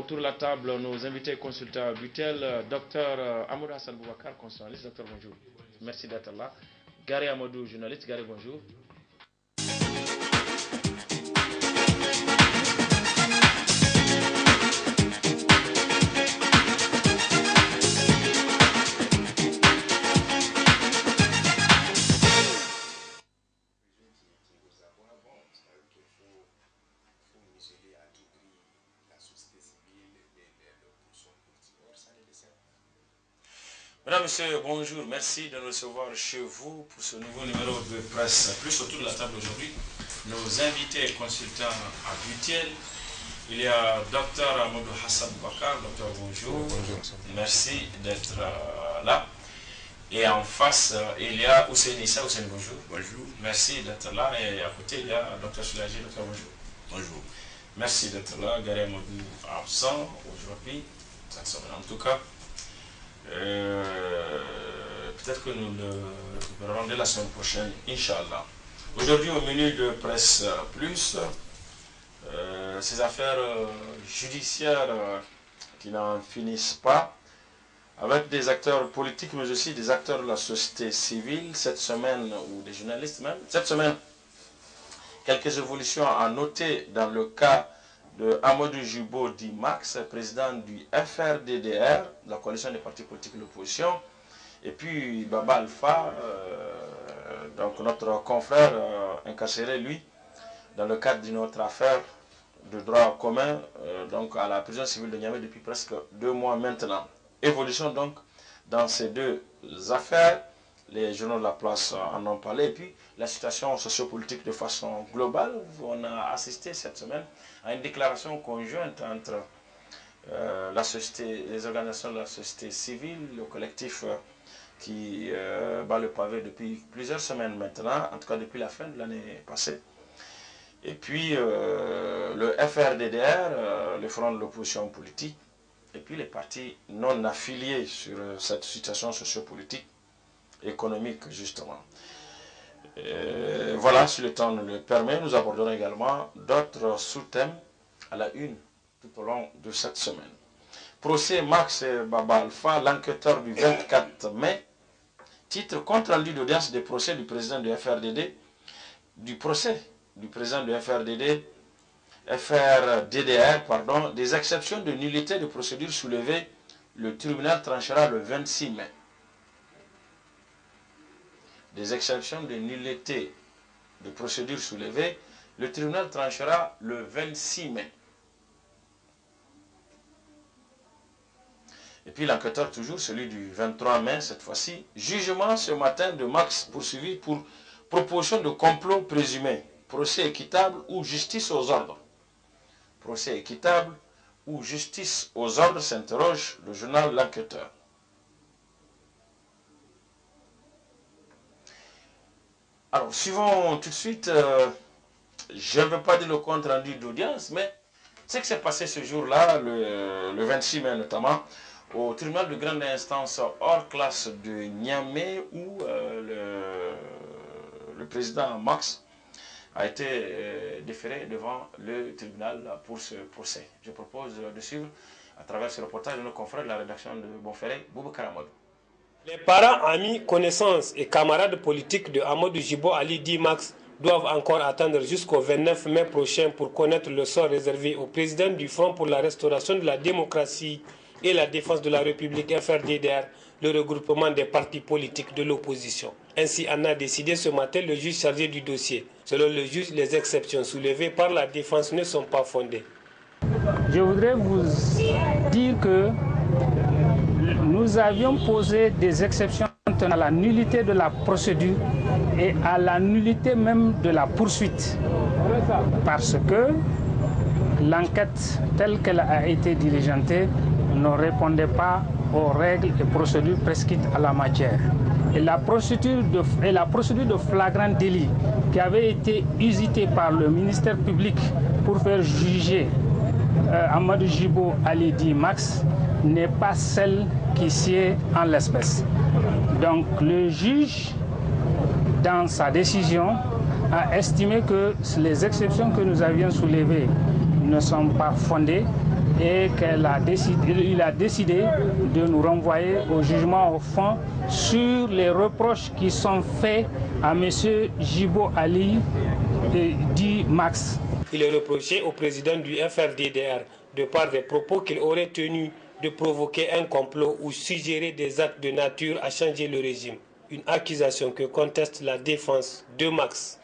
autour de la table nos invités consultants habituels, docteur Amadou Hassan Boubacar, constitutionnaliste. Docteur, bonjour. Merci d'être là. Gary Amadou, journaliste. Gary, bonjour. Mesdames, Messieurs, bonjour. Merci de nous recevoir chez vous pour ce nouveau numéro de presse plus autour de la table aujourd'hui. Nos invités consultants habituels. Il y a Dr Amadou Hassan Boubacar. Docteur, bonjour. Bonjour. Merci d'être là. Et en face, il y a Hussein Issa. Hussein, bonjour. Bonjour. Merci d'être là. Et à côté, il y a Dr Soulagé. Docteur, bonjour. Bonjour. Merci d'être là. Gary Amadou absent aujourd'hui, cette semaine en tout cas. Peut-être que nous le récupérerons dès la semaine prochaine, Inch'Allah. Aujourd'hui, au menu de Presse Plus, ces affaires judiciaires qui n'en finissent pas, avec des acteurs politiques, mais aussi des acteurs de la société civile, cette semaine, ou des journalistes même. Cette semaine, quelques évolutions à noter dans le cas de Amadou Jibo dit Max, président du FRDDR, la coalition des partis politiques de l'opposition, et puis Baba Alpha, donc notre confrère incarcéré, lui, dans le cadre d'une autre affaire de droit commun, donc à la prison civile de Niamey depuis presque 2 mois maintenant. Évolution donc dans ces deux affaires, les journaux de la place en ont parlé, et puis la situation sociopolitique de façon globale. On a assisté cette semaine à une déclaration conjointe entre la société, les organisations de la société civile, le collectif qui bat le pavé depuis plusieurs semaines maintenant, en tout cas depuis la fin de l'année passée. Et puis le FRDDR, le Front de l'opposition politique, et puis les partis non affiliés sur cette situation sociopolitique, économique justement. Voilà, si le temps nous le permet, nous aborderons également d'autres sous-thèmes à la une tout au long de cette semaine. Procès Max et Baba Alpha, l'enquêteur du 24 mai, titre compte rendu d'audience des procès du président du FRDD, du procès du président du FRDDR, pardon, des exceptions de nullité de procédure soulevées, le tribunal tranchera le 26 mai. Des exceptions de nullité de procédure soulevées, le tribunal tranchera le 26 mai. Et puis l'enquêteur toujours, celui du 23 mai cette fois-ci, jugement ce matin de Max poursuivi pour proposition de complot présumé, procès équitable ou justice aux ordres. Procès équitable ou justice aux ordres, s'interroge le journal L'Enquêteur. Alors, suivons tout de suite, je ne veux pas dire le compte rendu d'audience, mais ce qui s'est passé ce jour-là, le 26 mai notamment, au tribunal de grande instance hors classe de Niamey, où le président Max a été déféré devant le tribunal pour ce procès. Je propose de suivre à travers ce reportage de nos confrères de la rédaction de Bonferré, Boubacar Amadou. Les parents, amis, connaissances et camarades politiques de Amadou Jibo Ali Di Max doivent encore attendre jusqu'au 29 mai prochain pour connaître le sort réservé au président du Front pour la restauration de la démocratie et la défense de la République FRDDR, le regroupement des partis politiques de l'opposition. Ainsi en a décidé ce matin le juge chargé du dossier. Selon le juge, les exceptions soulevées par la défense ne sont pas fondées. Je voudrais vous dire que nous avions posé des exceptions à la nullité de la procédure et à la nullité même de la poursuite. Parce que l'enquête telle qu'elle a été diligentée ne répondait pas aux règles et procédures prescrites à la matière. Et la procédure de flagrant délit qui avait été usitée par le ministère public pour faire juger Amadou Jibo Ali Di Max n'est pas celle qui sied en l'espèce. Donc le juge, dans sa décision, a estimé que les exceptions que nous avions soulevées ne sont pas fondées et qu'il a décidé de nous renvoyer au jugement au fond sur les reproches qui sont faits à M. Djibo Ali dit Max. Il est reproché au président du FRDDR de par des propos qu'il aurait tenus de provoquer un complot ou suggérer des actes de nature à changer le régime. Une accusation que conteste la défense de Max.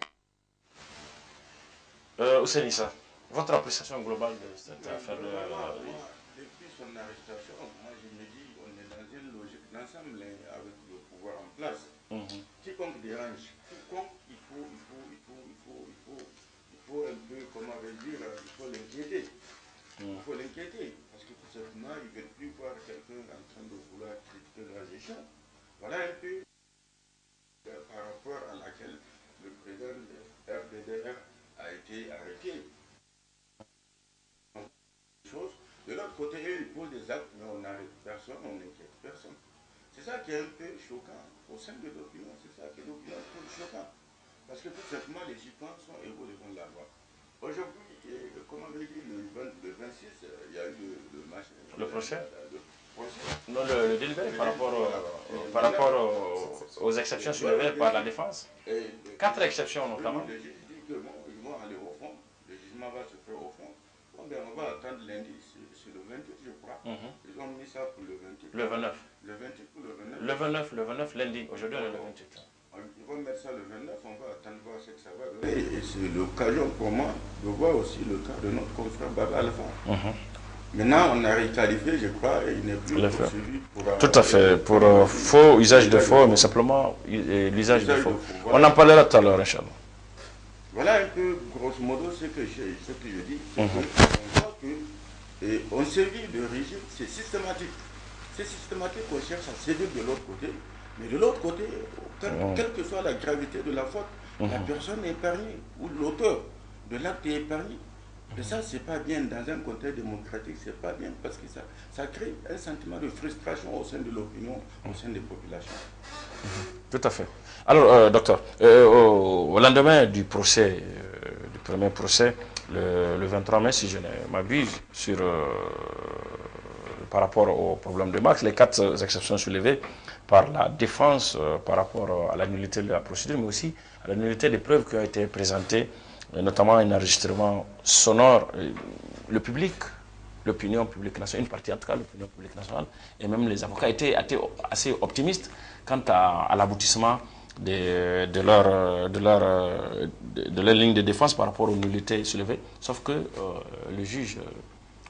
Ousenissa, votre appréciation globale de cette affaire depuis son arrestation, moi je me dis on est dans une logique d'ensemble avec le pouvoir en place. Quiconque dérange, quiconque il faut un peu, comment dire, il faut l'inquiéter. Il faut l'inquiéter, parce que tout simplement, ils ne veulent plus voir quelqu'un en train de vouloir critiquer la gestion. Voilà un peu par rapport à laquelle le président de FDDR a été arrêté. De l'autre côté, eux, ils posent des actes, mais on n'arrête personne, on n'inquiète personne. C'est ça qui est un peu choquant au sein de l'opinion, c'est ça qui est l'opinion choquant. Parce que tout simplement, les citoyens sont égaux devant la loi. Aujourd'hui, comme on avait dit, le 26, il y a eu le match. Le procès procès. Non, le délibéré par rapport aux exceptions soulevées par la défense. 4 exceptions notamment. Le juge dit que bon, ils vont aller au fond, le jugement va se faire au fond. Bon, ben, on va attendre lundi, c'est le 28, je crois. Ils ont mis ça pour le 28. Le 29. Le 28 pour le 29. Le 29 lundi, aujourd'hui on est le 28. Ils vont mettre ça le 29, on va attendre voir ce que ça va donner. Et c'est l'occasion pour moi de voir aussi le cas de notre confrère Baba Alpha. Maintenant, on a réqualifié, je crois, et il n'est plus poursuivi pour... Tout à fait, pour faux, usage de faux, mais simplement l'usage de faux. On en parlera tout à l'heure, Inch'Allah. Voilà un peu, grosso modo, ce que je dis. On voit qu'on sévit de régime, c'est systématique. C'est systématique qu'on cherche à sévir de l'autre côté. Mais de l'autre côté, quelle que soit la gravité de la faute, la personne est épargnée, ou l'auteur de l'acte est épargné. Et ça, c'est pas bien dans un contexte démocratique, c'est pas bien parce que ça crée un sentiment de frustration au sein de l'opinion, au sein des populations. Tout à fait. Alors, docteur, au lendemain du procès, du premier procès, le 23 mai, si je ne m'abuse, par rapport au problème de Max, les 4 exceptions soulevées par la défense par rapport à la nullité de la procédure, mais aussi à la nullité des preuves qui ont été présentées, notamment un enregistrement sonore. Le public, l'opinion publique nationale, une partie en tout cas, l'opinion publique nationale, et même les avocats étaient assez optimistes quant à l'aboutissement de leur ligne de défense par rapport aux nullités soulevées, sauf que le juge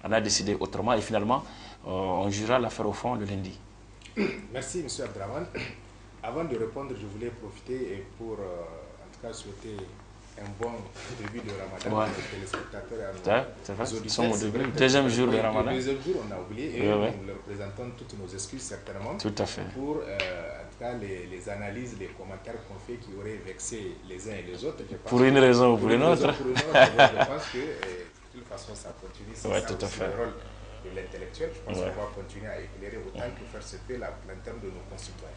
en a décidé autrement et finalement on jugera l'affaire au fond le lundi. Merci M. Abdraman. Avant de répondre, je voulais profiter pour en tout cas souhaiter un bon début de Ramadan à nos téléspectateurs et à nos auditeurs. Deuxième jour de Ramadan. Deuxième jour, on a oublié et nous leur présentons toutes nos excuses certainement. Tout à fait. Pour en tout cas les analyses, les commentaires qu'on fait qui auraient vexé les uns et les autres. Pour une raison ou pour une autre. Je pense que de toute façon ça continue. C'est ouais, ça tout à fait. le rôle de l'intellectuel. Je pense qu'on va continuer à éclairer autant que faire se peut la lanterne de nos concitoyens.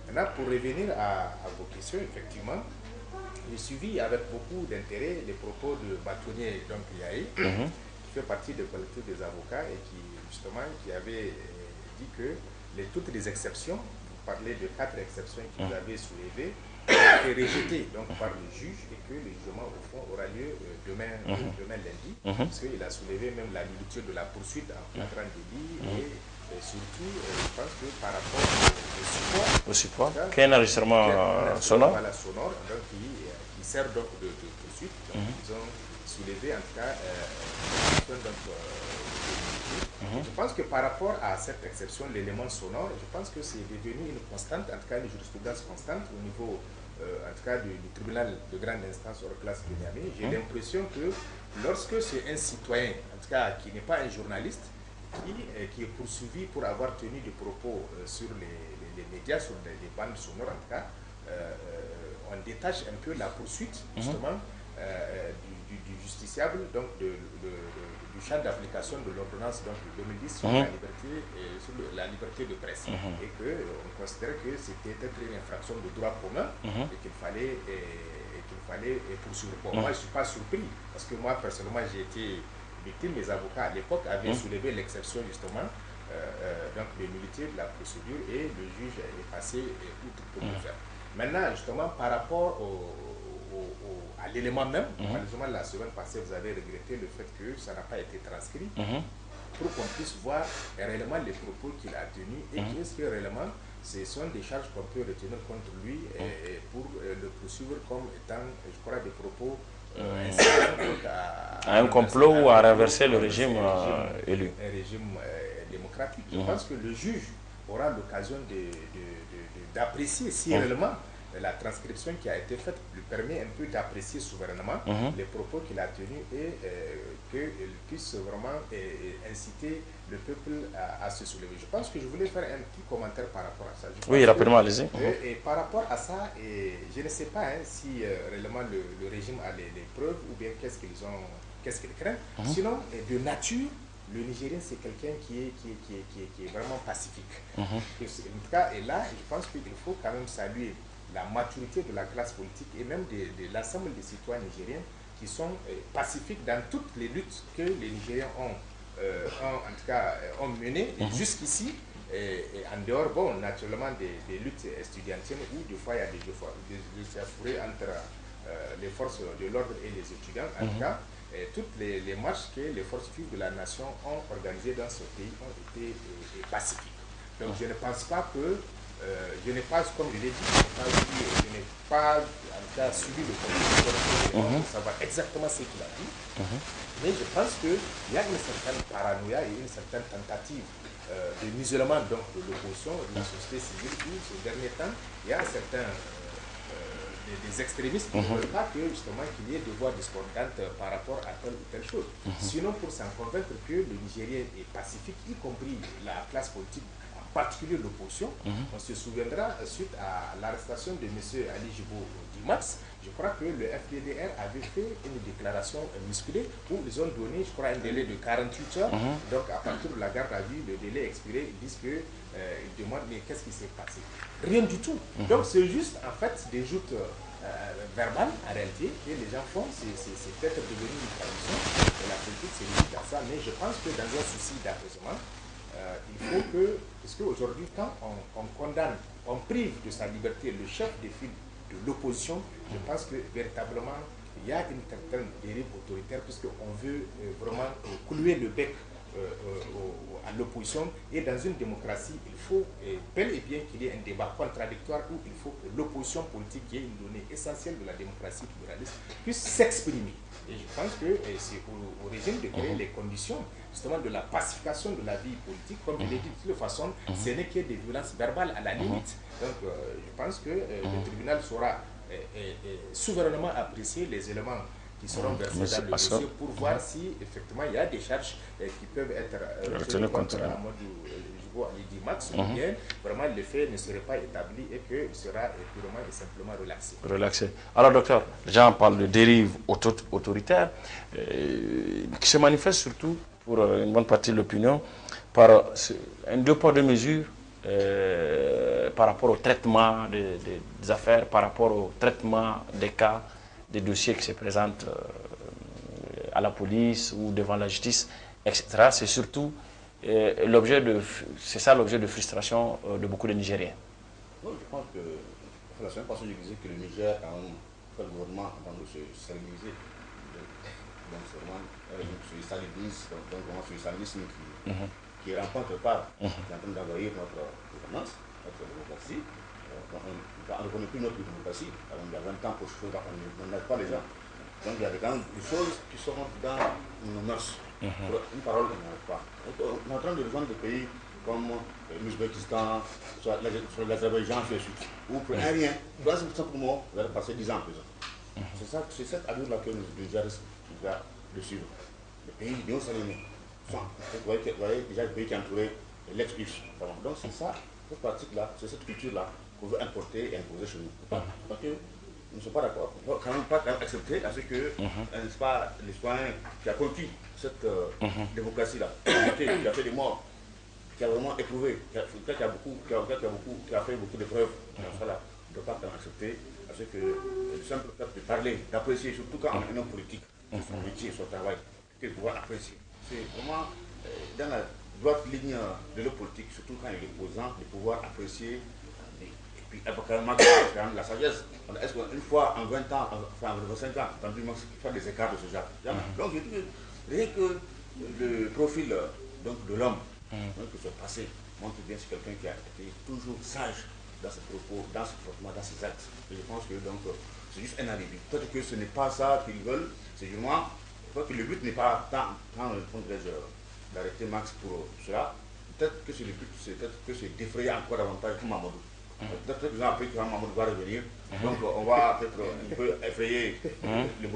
Maintenant, pour revenir à vos questions, effectivement, j'ai suivi avec beaucoup d'intérêt les propos de Bâtonnier Yaye, qui fait partie du collectif des avocats et qui, justement, qui avait dit que toutes les exceptions, vous parlez de 4 exceptions que vous avez soulevées, ont été rejetées donc, par le juge et que le jugement, au fond, aura lieu demain lundi, parce qu'il a soulevé même la nullité de la poursuite en flagrant délit et surtout, je pense que par rapport au support, qui est un enregistrement sonore, voilà, sonore donc, qui sert donc de poursuite. Donc, ils ont soulevé en tout cas je pense que par rapport à cette exception, l'élément sonore, je pense que c'est devenu une constante, en tout cas une jurisprudence constante au niveau en tout cas du tribunal de grande instance hors classe de Niamey. J'ai l'impression que lorsque c'est un citoyen, en tout cas qui n'est pas un journaliste, qui est poursuivi pour avoir tenu des propos sur les médias, sur des bandes sonores en tout cas, on détache un peu la poursuite justement du justiciable, donc du champ d'application de l'ordonnance de 2010 sur la liberté de presse, et qu'on considère que c'était peut-être une infraction de droit commun et qu'il fallait poursuivre. Bon, moi je ne suis pas surpris, parce que moi personnellement j'ai été victimes. Les avocats à l'époque avaient soulevé l'exception justement donc de nullité de la procédure et le juge est passé outre pour le faire. Maintenant, justement, par rapport à l'élément même, malheureusement, la semaine passée, vous avez regretté le fait que ça n'a pas été transcrit pour qu'on puisse voir réellement les propos qu'il a tenus et qu'est-ce que réellement ce sont des charges qu'on peut retenir contre lui pour le poursuivre comme étant, je crois, des propos à un complot ou à renverser le régime élu. Un régime démocratique. Je pense que le juge aura l'occasion d'apprécier si réellement la transcription qui a été faite lui permet un peu d'apprécier souverainement les propos qu'il a tenus et qu'il puisse vraiment inciter le peuple à se soulever. Je pense que je voulais faire un petit commentaire par rapport à ça. Oui, rapidement, allez-y. Et par rapport à ça, je ne sais pas si réellement le régime a les preuves ou bien qu'est-ce qu'ils craignent. Sinon, de nature, le Nigérien, c'est quelqu'un qui est vraiment pacifique. En tout cas, et là, je pense qu'il faut quand même saluer la maturité de la classe politique et même de l'ensemble des citoyens nigériens qui sont pacifiques dans toutes les luttes que les Nigériens ont menées jusqu'ici. Et en dehors, bon, naturellement, des luttes estudiantines où des fois il y a des échauffourées entre les forces de l'ordre et les étudiants. En tout cas, toutes les marches que les forces vives de la nation ont organisées dans ce pays ont été pacifiques. Donc je ne pense pas que je n'ai pas, comme je l'ai dit, je n'ai pas en tout cas suivi le contexte pour savoir exactement ce qu'il a dit. Mais je pense qu'il y a une certaine paranoïa et une certaine tentative de l'isolement de l'opposition, de la société civile, où ces derniers temps, il y a certains des extrémistes qui ne veulent pas que justement qu'il y ait des voix discordantes par rapport à telle ou telle chose. Sinon, pour s'en convaincre que le Nigérien est pacifique, y compris la classe politique, en particulier l'opposition, on se souviendra suite à l'arrestation de M. Ali Jibo Dimax, je crois que le FDDR avait fait une déclaration musculée où ils ont donné, je crois, un délai de 48 heures. Donc à partir de la garde à vue, le délai expiré, ils disent que ils demandent mais qu'est-ce qui s'est passé? Rien du tout. Donc c'est juste en fait des joutes verbales en réalité et les gens font, c'est peut-être devenu une tradition de la politique, c'est limite à ça, mais je pense que dans un souci d'apaisement, il faut que, parce qu'aujourd'hui quand on condamne, on prive de sa liberté le chef de file de l'opposition, je pense que véritablement il y a une certaine dérive autoritaire puisqu'on veut vraiment clouer le bec à l'opposition et dans une démocratie il faut bel et bien qu'il y ait un débat contradictoire où il faut que l'opposition politique qui est une donnée essentielle de la démocratie pluraliste puisse s'exprimer et je pense que c'est au régime de créer les conditions justement de la pacification de la vie politique comme je l'ai dit de toute façon ce n'est que des violences verbales à la limite donc je pense que le tribunal saura souverainement apprécier les éléments qui seront versés dans le dossier pour voir si effectivement il y a des charges qui peuvent être retenues contre Amadou Jibo Ali Dimax ou bien vraiment le fait ne serait pas établi et qu'il sera purement et simplement relaxé. Alors docteur, les gens parlent de dérive autoritaire qui se manifeste surtout pour une bonne partie de l'opinion par un deux poids deux mesures par rapport au traitement des affaires, par rapport au traitement des cas, des dossiers qui se présentent à la police ou devant la justice, etc. C'est surtout c'est ça l'objet de frustration de beaucoup de Nigériens. Oui, je pense que la semaine passée, je disais que le Niger a fait le gouvernement en train de se stabiliser. Donc c'est vraiment ce stalinisme, donc vraiment ce stalinisme qui rampant quelque part, qui est en train d'envahir notre gouvernance, notre démocratie. On ne reconnaît plus notre démocratie. Alors, il y a 20 ans pour ce chose, on n'aide pas les gens. Donc il y a des choses qui sont dans nos mœurs. Une parole, on n'arrête pas. On est en train de rejoindre des pays comme l'Ouzbékistan, l'Azerbaïdjan, ainsi de suite. Ou pour un rien, tout simplement, vous allez passer 10 ans en prison. C'est cette allure-là que nous devons de suivre. Les pays néo-saléniens. Vous voyez déjà le pays qui est entouré l'ex-URSS. Donc c'est ça, cette pratique-là, c'est cette culture-là qu'on veut importer et imposer chez nous. Parce que nous ne sommes pas d'accord. On ne peut quand même pas accepter à ce que n'est-ce pas l'Espagne qui a conquis cette démocratie-là, qui a fait des morts, qui a vraiment éprouvé, qui a fait beaucoup de preuves. On ne peut pas accepter à ce que le simple fait de parler, d'apprécier, surtout quand on est un homme politique, son métier, son travail, que de pouvoir apprécier. C'est vraiment dans la droite ligne de l'eau politique, surtout quand il est opposant, de pouvoir apprécier. Et puis, carrément, c'est quand même la sagesse. Est-ce qu'une fois en 20 ans, enfin en 25 ans, on a entendu faire des écarts de ce genre? Donc, je dis que rien que le profil donc, de l'homme, donc, que son passé, montre bien que c'est quelqu'un qui a été toujours sage dans ses propos, dans ses comportements, dans ses actes. Et je pense que donc c'est juste un alibi. Peut-être que ce n'est pas ça qu'ils veulent, c'est justement, que le but n'est pas tant d'arrêter Max pour cela. Peut-être que c'est le but, c'est peut-être que c'est d'effrayer encore davantage Mamadou. Peut-être que après que Mamadou va revenir, donc on va peut-être un peu effrayer le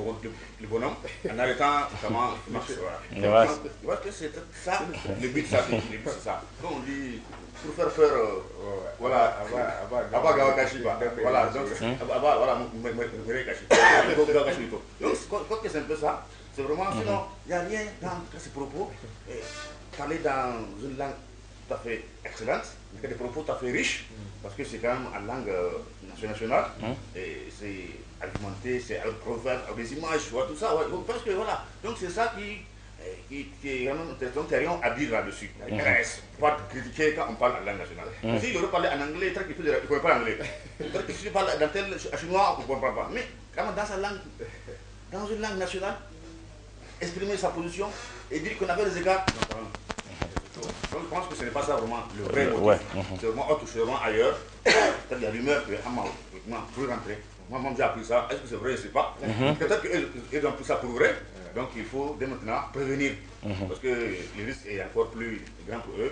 bonhomme en arrêtant comment Max. Voilà. Je vois que c'est ça, le but, c'est ça. Donc on dit, pour faire voilà, Abba Gawakashi, voilà, donc Abba, voilà, Mwere-Kashi. Donc, quoi que c'est un peu ça, c'est vraiment, sinon, il n'y a rien dans ces propos. Parler dans une langue tout à fait excellente, des propos tout à fait riches, parce que c'est quand même en langue nationale, et c'est argumenté, c'est un proverbe, des images, tout ça. Ouais. Donc, parce que voilà, donc c'est ça qui est vraiment rien à dire là-dessus. Il ne pas critiquer quand on parle en langue nationale. S'il aurait parlé en anglais, il ne pourrait pas anglais. Si il parle dans tel chinois, on ne comprend pas. Mais quand même dans sa langue, dans une langue nationale, exprimer sa position et dire qu'on avait des écarts. Donc je pense que ce n'est pas ça vraiment le vrai motif. C'est vraiment autre chose, vraiment ailleurs. C'est-à-dire la rumeur que pour rentrer. Moi, j'ai appris ça. Est-ce que c'est vrai? Je ne sais pas. Peut-être qu'ils ont pris ça pour vrai. Donc il faut dès maintenant prévenir. Parce que le risque est encore plus grand pour eux.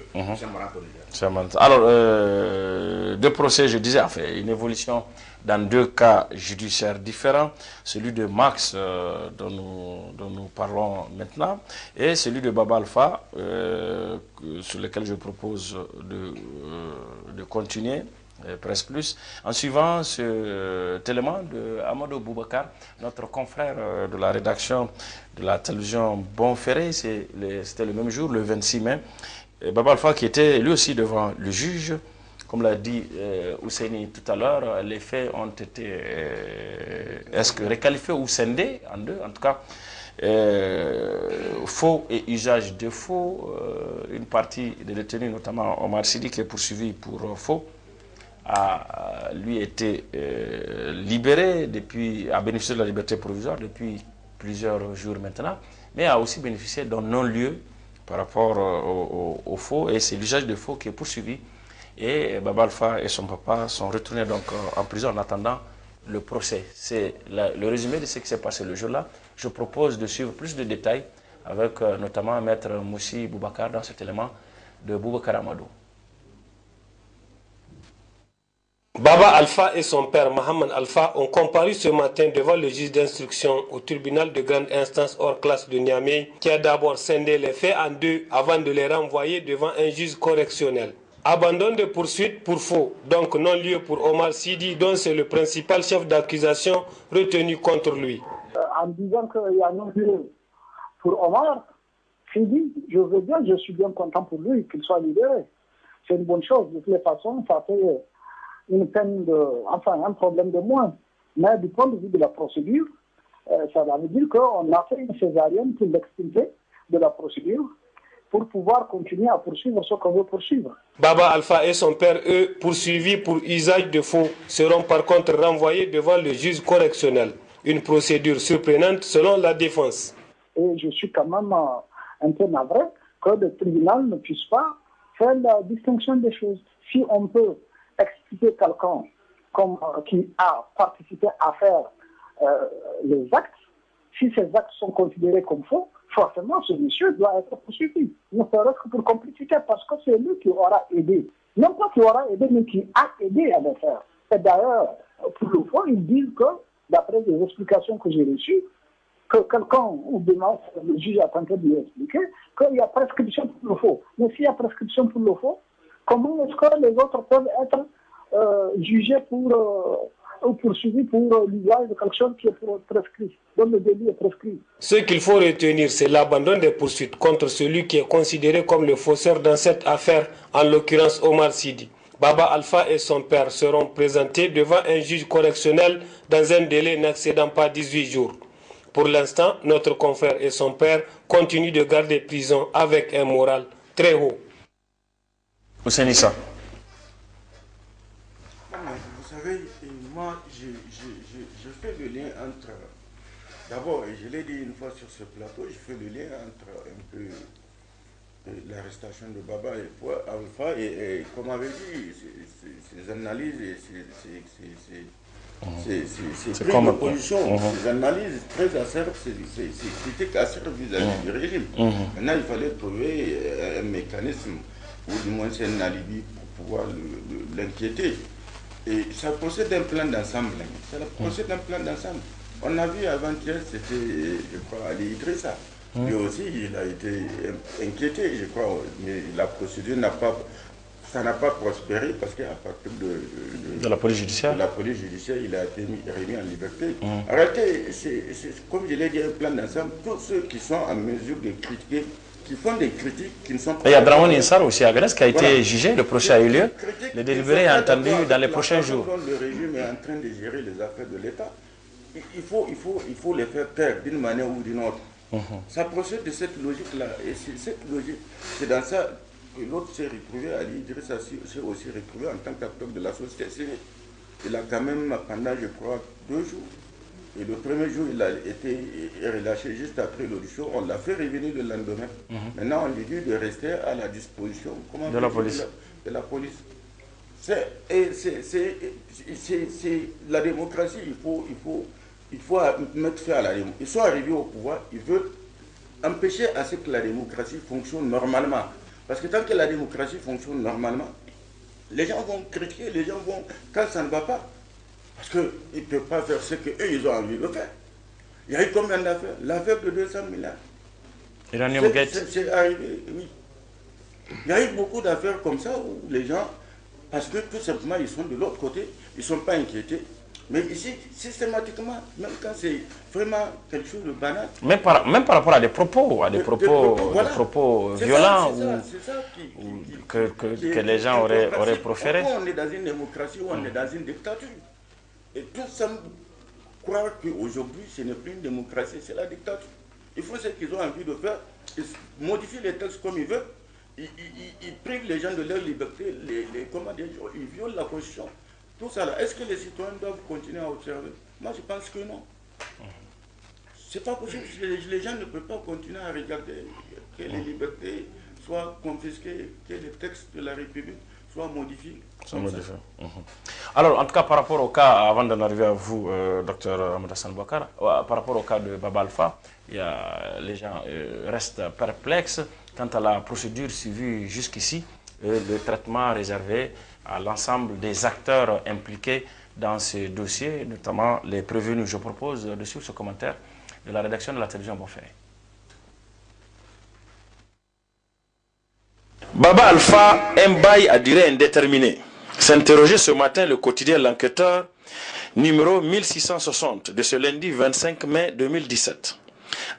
Alors, deux procès, je disais, enfin, une évolution dans deux cas judiciaires différents. Celui de Max, dont nous parlons maintenant, et celui de Baba Alpha, sur lequel je propose de continuer. Presse Plus, en suivant cet élément de Amadou Boubacar, notre confrère de la rédaction de la télévision Bonferré. C'était le même jour, le 26 mai. Et Baba Alpha qui était lui aussi devant le juge. Comme l'a dit Ousseini tout à l'heure, les faits ont été requalifiés ou scindés en deux, en tout cas. Faux et usage de faux. Une partie des détenus, notamment Omar Sidi, qui est poursuivi pour faux, a lui été libéré a bénéficié de la liberté provisoire depuis plusieurs jours maintenant, mais a aussi bénéficié d'un non-lieu par rapport au faux, et c'est l'usage de faux qui est poursuivi, et Baba Alpha et son papa sont retournés donc en prison en attendant le procès. C'est le résumé de ce qui s'est passé le jour-là. Je propose de suivre plus de détails avec notamment Maître Moussi Boubacar dans cet élément de Boubacar Amadou. Baba Alpha et son père Mohamed Alpha ont comparu ce matin devant le juge d'instruction au tribunal de grande instance hors classe de Niamey, qui a d'abord scindé les faits en deux avant de les renvoyer devant un juge correctionnel. Abandon de poursuite pour faux, donc non-lieu pour Omar Sidi, dont c'est le principal chef d'accusation retenu contre lui. En disant qu'il y a non-lieu pour Omar Sidi, je suis bien content pour lui qu'il soit libéré. C'est une bonne chose. De toutes les façons, ça fait une peine un problème de moins. Mais du point de vue de la procédure, ça veut dire qu'on a fait une césarienne pour l'extirper de la procédure pour pouvoir continuer à poursuivre ce qu'on veut poursuivre. Baba Alpha et son père, eux, poursuivis pour usage de faux, seront par contre renvoyés devant le juge correctionnel. Une procédure surprenante selon la défense. Et je suis quand même un peu navré que le tribunal ne puisse pas faire la distinction des choses. Si on peut expliquer quelqu'un qui a participé à faire les actes, si ces actes sont considérés comme faux, forcément ce monsieur doit être poursuivi. Ne serait-ce que pour complicité, parce que c'est lui qui aura aidé. Non pas qui aura aidé, mais qui a aidé à le faire. Et d'ailleurs, pour le fond, ils disent que, d'après les explications que j'ai reçues, que quelqu'un, ou demain, le juge a tenté de lui expliquer, qu'il y a prescription pour le faux. Mais s'il y a prescription pour le faux, comment est-ce que les autres peuvent être jugés ou poursuivis pour l'usage de quelque chose qui est prescrit, dont le délit est prescrit? Ce qu'il faut retenir, c'est l'abandon des poursuites contre celui qui est considéré comme le fausseur dans cette affaire, en l'occurrence Omar Sidi. Baba Alpha et son père seront présentés devant un juge correctionnel dans un délai n'excédant pas 18 jours. Pour l'instant, notre confrère et son père continuent de garder prison avec un moral très haut. Ousenissa. Vous savez, moi, je fais le lien entre... D'abord, et je l'ai dit une fois sur ce plateau, je fais le lien entre un peu l'arrestation de Baba Alpha et comme avait dit, ces analyses et ces prises de position, ces analyses très acerbes, ces critiques acerbes vis-à-vis du régime. Maintenant, il fallait trouver un mécanisme, ou du moins c'est un alibi pour pouvoir l'inquiéter. Et ça procède d'un plan d'ensemble. Ça procède d'un plan d'ensemble. On a vu avant-hier, c'était, je crois, Ali Idrissa. Lui aussi, il a été inquiété, je crois, mais la procédure n'a pas prospéré parce qu'à partir de la police judiciaire, il a été remis en liberté. En réalité, c'est comme je l'ai dit, un plan d'ensemble. Tous ceux qui sont en mesure de critiquer, qui font des critiques qui ne sont pas... Il y a Dramone Insar aussi à Grèce qui a été jugé, le procès a eu lieu. Le délibéré est entendu dans les prochains jours. Le régime est en train de gérer les affaires de l'État. Il faut les faire taire d'une manière ou d'une autre. Ça procède de cette logique-là. Et cette logique, c'est dans ça que l'autre s'est retrouvé, Ali Idrissa s'est aussi retrouvé en tant qu'acteur de la société civile. Il a quand même, pendant, je crois, 2 jours, et le premier jour, il a été relâché juste après l'audition. On l'a fait revenir le lendemain. Maintenant, on lui dit de rester à la disposition de la police. C'est la démocratie, il faut mettre fin à la démocratie. Ils sont arrivés au pouvoir, ils veulent empêcher à ce que la démocratie fonctionne normalement. Parce que tant que la démocratie fonctionne normalement, les gens vont critiquer, les gens vont, quand ça ne va pas, parce qu'ils ne peuvent pas faire ce qu'eux, ils ont envie de faire. Il y a eu combien d'affaires? L'affaire de 200 milliards. C'est arrivé, oui. Il y a eu beaucoup d'affaires comme ça où les gens, parce que tout simplement, ils sont de l'autre côté, ils ne sont pas inquiétés. Mais ici, systématiquement, même quand c'est vraiment quelque chose de banal. Même par rapport à des propos, violents que les gens auraient proférés. On est dans une démocratie ou on est dans une dictature. Et tout ça croire qu'aujourd'hui, ce n'est plus une démocratie, c'est la dictature. Il faut ce qu'ils ont envie de faire. Ils modifient les textes comme ils veulent. Ils privent les gens de leur liberté. Ils violent la Constitution. Tout ça là, est-ce que les citoyens doivent continuer à observer? Moi, je pense que non. C'est pas possible. Les gens ne peuvent pas continuer à regarder que les libertés soient confisquées, que les textes de la République soient modifiés. Alors, en tout cas, par rapport au cas, avant d'en arriver à vous, docteur Ahmed Hassan Bouakar, par rapport au cas de Baba Alpha, les gens restent perplexes quant à la procédure suivie jusqu'ici, le traitement réservé à l'ensemble des acteurs impliqués dans ce dossier, notamment les prévenus. Je propose de suivre ce commentaire de la rédaction de la télévision Bonferré. Baba Alpha, un bail à durée indéterminée. S'interrogeait ce matin le quotidien L'Enquêteur, numéro 1660, de ce lundi 25 mai 2017.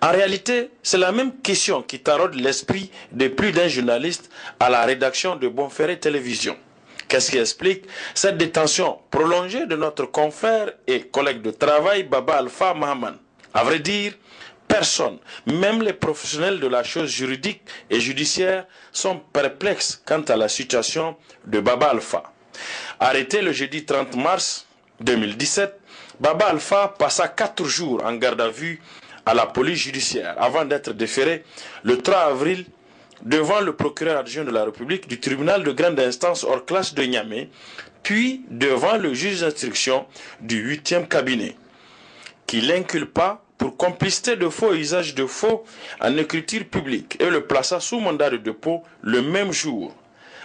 En réalité, c'est la même question qui taraude l'esprit de plus d'un journaliste à la rédaction de Bonferré Télévision. Qu'est-ce qui explique cette détention prolongée de notre confrère et collègue de travail Baba Alpha Mahaman? À vrai dire, personne, même les professionnels de la chose juridique et judiciaire, sont perplexes quant à la situation de Baba Alpha. Arrêté le jeudi 30 mars 2017, Baba Alpha passa 4 jours en garde à vue à la police judiciaire avant d'être déféré le 3 avril devant le procureur adjoint de la République du tribunal de grande instance hors classe de Niamey, puis devant le juge d'instruction du 8e cabinet, qui l'inculpa pour complicité de faux et usage de faux en écriture publique et le plaça sous mandat de dépôt le même jour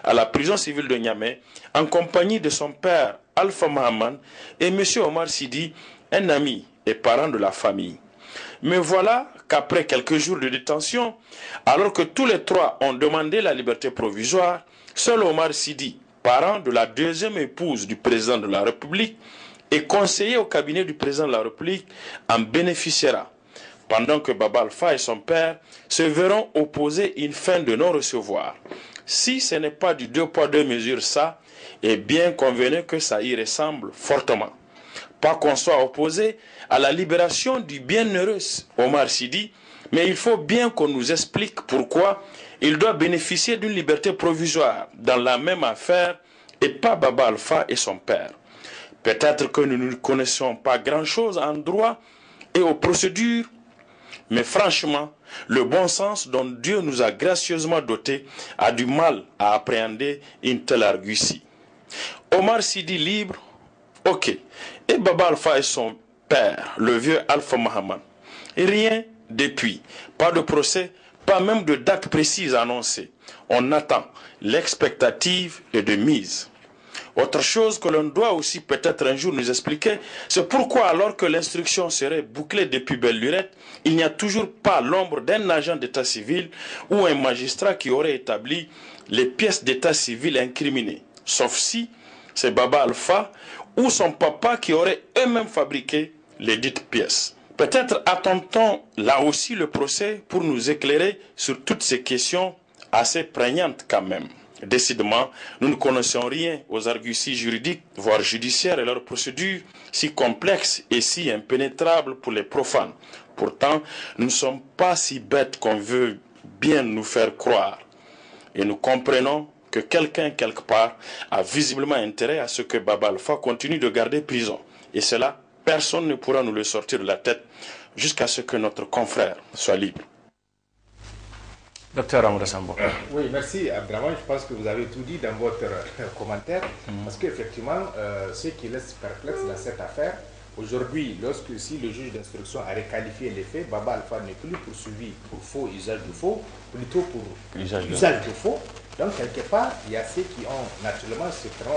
à la prison civile de Niamey en compagnie de son père Alpha Mahaman et M. Omar Sidi, un ami et parent de la famille. Mais voilà qu'après quelques jours de détention, alors que tous les trois ont demandé la liberté provisoire, seul Omar Sidi, parent de la deuxième épouse du président de la République et conseiller au cabinet du président de la République, en bénéficiera, pendant que Baba Alpha et son père se verront opposer une fin de non-recevoir. Si ce n'est pas du 2 poids 2 mesures ça, eh bien convenez que ça y ressemble fortement. Pas qu'on soit opposé à la libération du bienheureux Omar Sidi, mais il faut bien qu'on nous explique pourquoi il doit bénéficier d'une liberté provisoire dans la même affaire et pas Baba Alpha et son père. Peut-être que nous ne connaissons pas grand-chose en droit et aux procédures, mais franchement, le bon sens dont Dieu nous a gracieusement dotés a du mal à appréhender une telle argutie. Omar Sidi libre, ok. Et Baba Alpha et son père, le vieux Alpha Mohamed. Et rien depuis. Pas de procès, pas même de date précise annoncée. On attend. L'expectative est de mise. Autre chose que l'on doit aussi peut-être un jour nous expliquer, c'est pourquoi alors que l'instruction serait bouclée depuis belle lurette, il n'y a toujours pas l'ombre d'un agent d'état civil ou un magistrat qui aurait établi les pièces d'état civil incriminées. Sauf si c'est Baba Alpha ou son papa qui aurait eux-mêmes fabriqué les dites pièces. Peut-être attend-on là aussi le procès pour nous éclairer sur toutes ces questions assez prégnantes quand même. Décidément, nous ne connaissons rien aux arguties juridiques, voire judiciaires et leurs procédures si complexes et si impénétrables pour les profanes. Pourtant, nous ne sommes pas si bêtes qu'on veut bien nous faire croire. Et nous comprenons que quelqu'un quelque part a visiblement intérêt à ce que Baba Alpha continue de garder prison. Et cela, personne ne pourra nous le sortir de la tête jusqu'à ce que notre confrère soit libre. Docteur Amadou Sambo. Oui, merci Abdraman. Je pense que vous avez tout dit dans votre commentaire. Parce qu'effectivement, ce qui laisse perplexe dans cette affaire, aujourd'hui, si le juge d'instruction a requalifié les faits, Baba Alpha n'est plus poursuivi pour faux usage de faux, plutôt pour usage de faux. Donc, quelque part, il y a ceux qui ont, naturellement,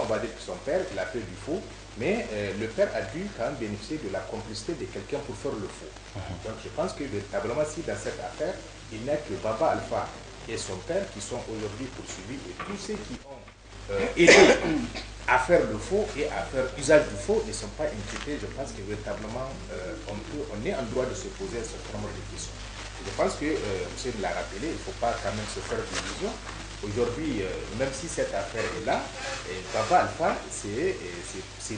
on va dire que son père, il a fait du faux, mais le père a dû quand même bénéficier de la complicité de quelqu'un pour faire le faux. Donc, je pense que véritablement, si dans cette affaire, il n'y a que Baba Alpha et son père qui sont aujourd'hui poursuivis, et tous ceux qui ont aidé à faire le faux et à faire usage du faux ne sont pas impliqués. Je pense que véritablement, on est en droit de se poser un certain nombre de questions. Je pense que, monsieur l'a rappelé, il ne faut pas quand même se faire d'illusions. Aujourd'hui, même si cette affaire est là, Baba Alpha, c'est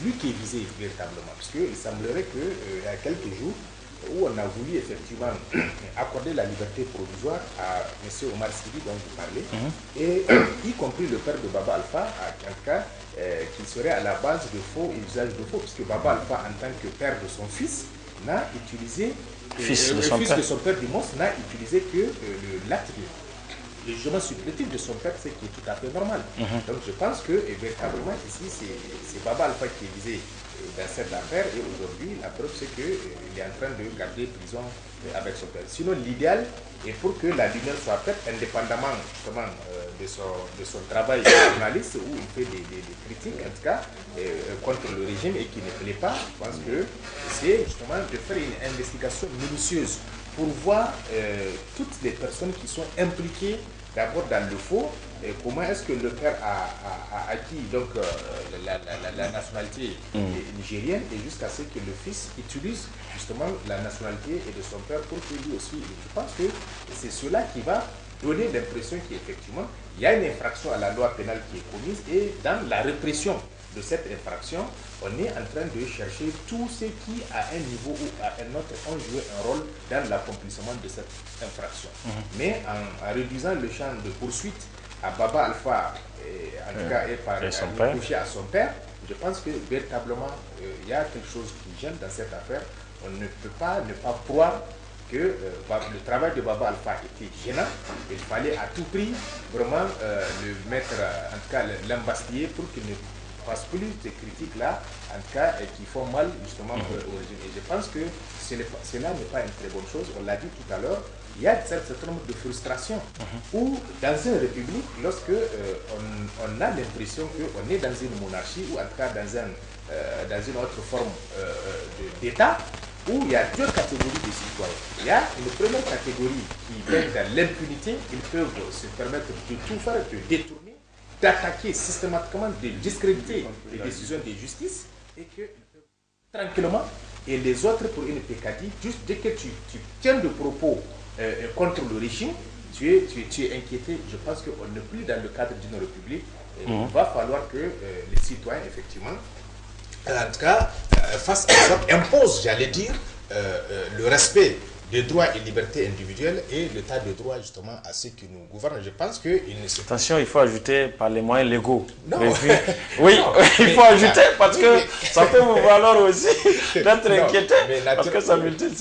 lui qui est visé véritablement. Parce qu'il semblerait qu'il y a quelques jours, où on a voulu effectivement accorder la liberté provisoire à M. Omar Sidi dont vous parlez, et y compris le père de Baba Alpha, à quelqu'un qui serait à la base de faux et usage de faux, puisque Baba Alpha, en tant que père de son fils, n'a utilisé, le fils de son père du monstre n'a utilisé que l'acte le jugement supplétif de son père, c'est qui est tout à fait normal. Donc je pense que véritablement ici, c'est Baba Alpha qui est visé dans cette affaire, et aujourd'hui, la preuve c'est qu'il est en train de garder prison avec son père. Sinon, l'idéal est pour que la lumière soit faite, indépendamment justement de son travail de journaliste, où il fait des critiques, en tout cas, contre le régime et qui ne plaît pas. Je pense que c'est justement de faire une investigation minutieuse pour voir toutes les personnes qui sont impliquées d'abord dans le faux, et comment est-ce que le père a acquis donc, la nationalité nigérienne, et jusqu'à ce que le fils utilise justement la nationalité de son père pour que lui aussi. Je pense que c'est cela qui va donner l'impression qu'effectivement, il y a une infraction à la loi pénale qui est commise, et dans la répression de cette infraction, on est en train de chercher tous ceux qui, à un niveau ou à un autre, ont joué un rôle dans l'accomplissement de cette infraction. Mais en réduisant le champ de poursuite à Baba Alpha, en tout cas, et par touché à son père, je pense que véritablement, il y a quelque chose qui gêne dans cette affaire. On ne peut pas ne pas croire que le travail de Baba Alpha était gênant. Il fallait à tout prix vraiment le mettre, en tout cas l'embastiller pour qu'il ne fasse plus ces critiques-là, en tout cas, qui font mal justement au régime. Et je pense que cela n'est pas une très bonne chose. On l'a dit tout à l'heure, il y a un certain nombre de frustrations où, dans une république, lorsque on a l'impression qu'on est dans une monarchie, ou en tout cas dans une autre forme d'État, où il y a deux catégories de citoyens. Il y a une première catégorie qui est dans l'impunité. Ils peuvent se permettre de tout faire, de détourner, d'attaquer systématiquement, de discréditer les décisions de justice, et que tranquillement, et les autres pour une pécadille, juste dès que tu tiens de propos contre le régime, tu es inquiété. Je pense qu'on n'est plus dans le cadre d'une république. Il va falloir que les citoyens, effectivement, en tout cas, face à l'Europe, impose, j'allais dire, le respect des droits et libertés individuelles et l'état de droit justement à ceux qui nous gouvernent. Je pense que attention, il faut ajouter par les moyens légaux. Non. Oui, il faut ajouter parce que ça peut vous valoir aussi d'être inquiété parce que ça multiplie,